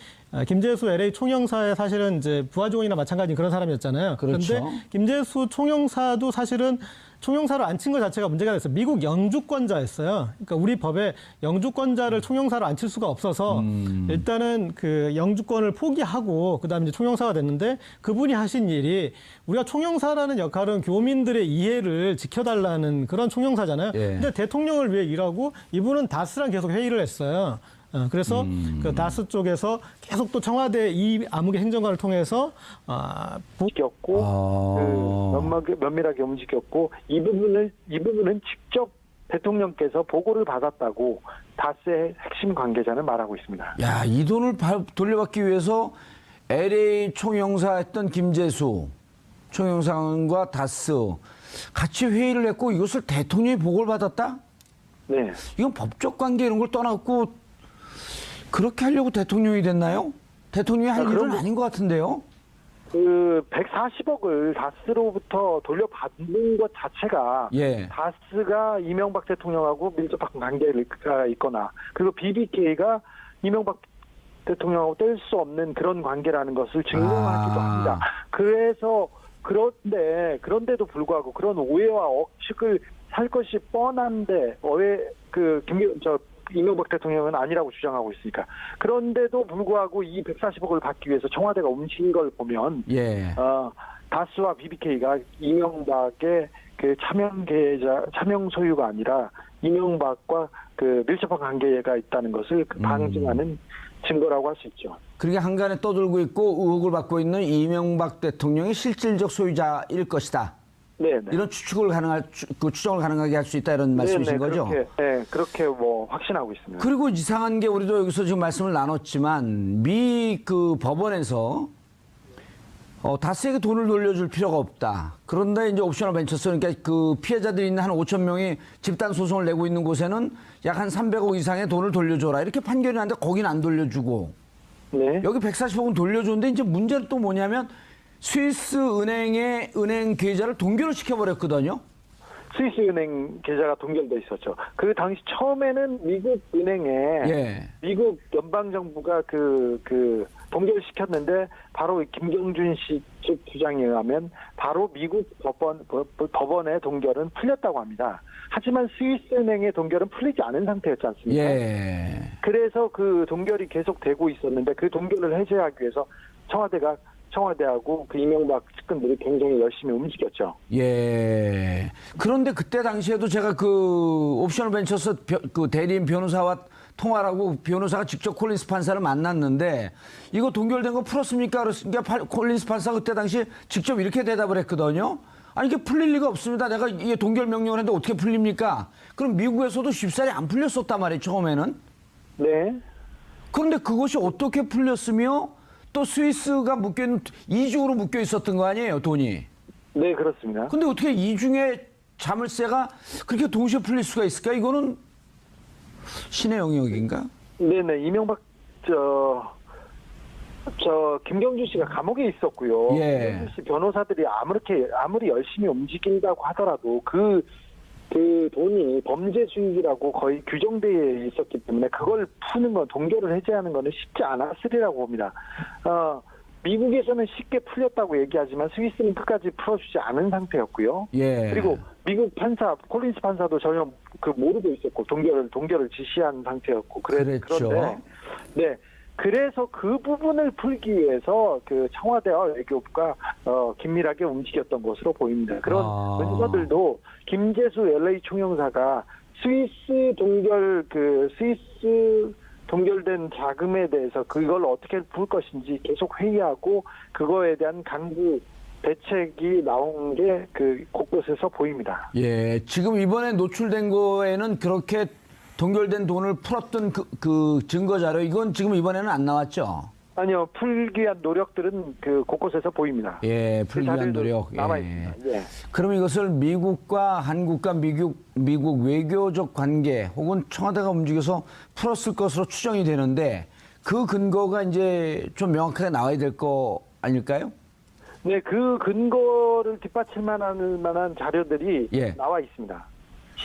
김재수 LA 총영사의 사실은 이제 부하 직원이나 마찬가지 그런 사람이었잖아요. 그렇죠. 그런데 김재수 총영사도 사실은 총영사를 앉힌 것 자체가 문제가 됐어요. 미국 영주권자였어요. 그러니까 우리 법에 영주권자를 총영사로 앉힐 수가 없어서 일단은 그 영주권을 포기하고 그다음에 이제 총영사가 됐는데 그분이 하신 일이 우리가 총영사라는 역할은 교민들의 이해를 지켜달라는 그런 총영사잖아요. 예. 근데 대통령을 위해 일하고 이분은 다스랑 계속 회의를 했어요. 그래서 그 다스 쪽에서 계속 또 청와대 이 암흑의 행정관을 통해서 움직였고 면밀하게 움직였고 이 부분은 직접 대통령께서 보고를 받았다고 다스의 핵심 관계자는 말하고 있습니다. 야, 이 돈을 돌려받기 위해서 LA 총영사 했던 김재수 총영사관과 다스 같이 회의를 했고 이것을 대통령이 보고를 받았다? 네. 이건 법적 관계 이런 걸 떠났고 그렇게 하려고 대통령이 됐나요? 대통령이 할 일은 아닌 것 같은데요. 그 140억을 다스로부터 돌려받는 것 자체가 예. 다스가 이명박 대통령하고 밀접한 관계가 있거나 그리고 BBK가 이명박 대통령하고 뗄 수 없는 그런 관계라는 것을 증명하기도 합니다. 그래서 그런데도 불구하고 그런 오해와 억측을 살 것이 뻔한데 왜 이명박 대통령은 아니라고 주장하고 있으니까. 그런데도 불구하고 이 140억을 받기 위해서 청와대가 움직인 걸 보면 예. 다스와 BBK가 이명박의 그 차명 소유가 아니라 이명박과 그 밀접한 관계가 있다는 것을 방증하는 증거라고 할 수 있죠. 그렇게 한간에 떠들고 있고 의혹을 받고 있는 이명박 대통령이 실질적 소유자일 것이다. 네, 이런 추정을 가능하게 할 수 있다 이런 말씀이신 거죠? 그렇게 뭐 확신하고 있습니다. 그리고 이상한 게 우리도 여기서 지금 말씀을 나눴지만 그 법원에서 다스에게 돈을 돌려줄 필요가 없다. 그런데 이제 옵셔널 벤처스 그러니까 그 피해자들이 있는 한 5천 명이 집단 소송을 내고 있는 곳에는 약 한 300억 이상의 돈을 돌려줘라 이렇게 판결이 났는데 거긴 안 돌려주고 네. 여기 140억은 돌려줬는데 이제 문제는 또 뭐냐면 스위스 은행의 은행 계좌를 동결을 시켜버렸거든요. 스위스 은행 계좌가 동결돼 있었죠. 그 당시 처음에는 미국 은행에 예. 미국 연방 정부가 그 동결시켰는데 바로 김경준 씨 측 주장에 의하면 바로 미국 법원의 동결은 풀렸다고 합니다. 하지만 스위스 은행의 동결은 풀리지 않은 상태였지 않습니까? 예. 그래서 그 동결이 계속되고 있었는데 그 동결을 해제하기 위해서 청와대하고 그 이명박 측근들이 굉장히 열심히 움직였죠. 예. 그런데 그때 당시에도 제가 그 옵셔널 벤처스 그 대리인 변호사와 통화를 하고 변호사가 직접 콜린스 판사를 만났는데 이거 동결된 거 풀었습니까? 그러니까 콜린스 판사가 그때 당시 직접 이렇게 대답을 했거든요. 아니 이게 풀릴 리가 없습니다. 내가 이게 동결 명령을 했는데 어떻게 풀립니까? 그럼 미국에서도 쉽사리 안 풀렸었단 말이에요. 처음에는. 네. 그런데 그것이 어떻게 풀렸으며 또 스위스가 이중으로 묶여 있었던 거 아니에요, 돈이. 네, 그렇습니다. 근데 어떻게 이중에 자물쇠가 그렇게 동시에 풀릴 수가 있을까? 이거는 신의 영역인가? 네네. 이명박 김경준 씨가 감옥에 있었고요. 예. 김경준 씨 변호사들이 아무리 열심히 움직인다고 하더라도 그 돈이 범죄 수익이라고 거의 규정되어 있었기 때문에 그걸 푸는 건, 동결을 해제하는 거는 쉽지 않았으리라고 봅니다. 미국에서는 쉽게 풀렸다고 얘기하지만 스위스는 끝까지 풀어주지 않은 상태였고요. 예. 그리고 미국 판사, 콜린스 판사도 전혀 모르고 있었고, 동결을 지시한 상태였고, 그랬죠. 그런데, 네. 그래서 그 부분을 풀기 위해서 그 청와대와 외교부가 긴밀하게 움직였던 것으로 보입니다. 그런 문서들도 김재수 LA 총영사가 스위스 동결된 자금에 대해서 그걸 어떻게 풀 것인지 계속 회의하고 그거에 대한 강구 대책이 나온 게 그 곳곳에서 보입니다. 예, 지금 이번에 노출된 거에는 그렇게 동결된 돈을 풀었던 그 증거 자료, 이건 지금 이번에는 안 나왔죠? 아니요, 풀기 위한 노력들은 그 곳곳에서 보입니다. 예, 풀기 위한 노력. 남아 예. 있습니다. 예. 그럼 이것을 미국과 한국과 미국 외교적 관계 혹은 청와대가 움직여서 풀었을 것으로 추정이 되는데 그 근거가 이제 좀 명확하게 나와야 될 거 아닐까요? 네, 그 근거를 뒷받침할 만한 자료들이 예. 나와 있습니다.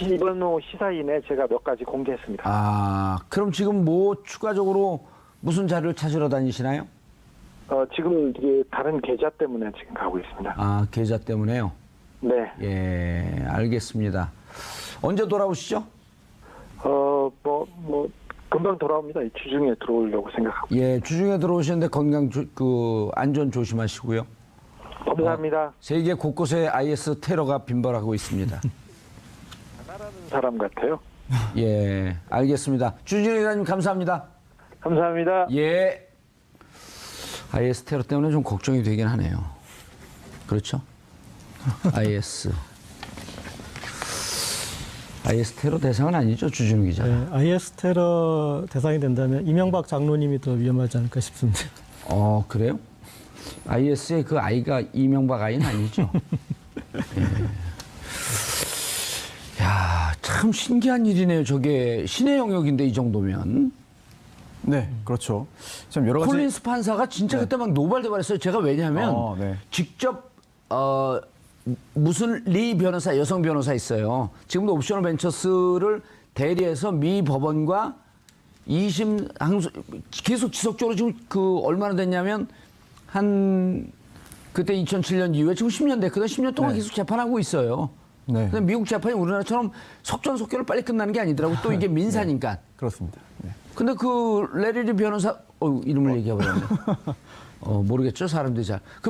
이번 시사인에 제가 몇 가지 공개했습니다. 아, 그럼 지금 뭐 추가적으로 무슨 자료를 찾으러 다니시나요? 지금 이게 다른 계좌 때문에 지금 가고 있습니다. 아, 계좌 때문에요? 네. 예, 알겠습니다. 언제 돌아오시죠? 금방 돌아옵니다. 주중에 들어오려고 생각하고. 예, 주중에 들어오시는데 안전 조심하시고요. 감사합니다. 세계 곳곳에 IS 테러가 빈발하고 있습니다. 사람 같아요. 예, 알겠습니다. 주진우 기자님 감사합니다. 감사합니다. 예. IS 테러 때문에 좀 걱정이 되긴 하네요. 그렇죠? IS 테러 대상은 아니죠, 주진우 기자. 네, IS 테러 대상이 된다면 이명박 장로님이 더 위험하지 않을까 싶습니다. 그래요? IS의 그 아이가 이명박 아이는 아니죠? 예. 야, 참 신기한 일이네요. 저게 신의 영역인데 이 정도면. 네, 그렇죠. 참 여러 가지 콜린스 판사가 진짜 그때 막 노발대발했어요. 제가 왜냐하면 네. 직접 무슨 리 변호사, 여성 변호사 있어요. 지금도 옵셔널 벤처스를 대리해서 미 법원과 2심 항소 계속 지속적으로 지금 얼마나 됐냐면 그때 2007년 이후에 지금 10년 됐거든. 10년 동안 계속 재판하고 있어요. 네. 근데 미국 재판이 우리나라처럼 속전속결로 빨리 끝나는 게 아니더라고. 또 이게 민사니까. 그렇습니다. 네. 근데 그 레리리 변호사 이름을 얘기해버렸네. 모르겠죠, 사람들이 잘. 그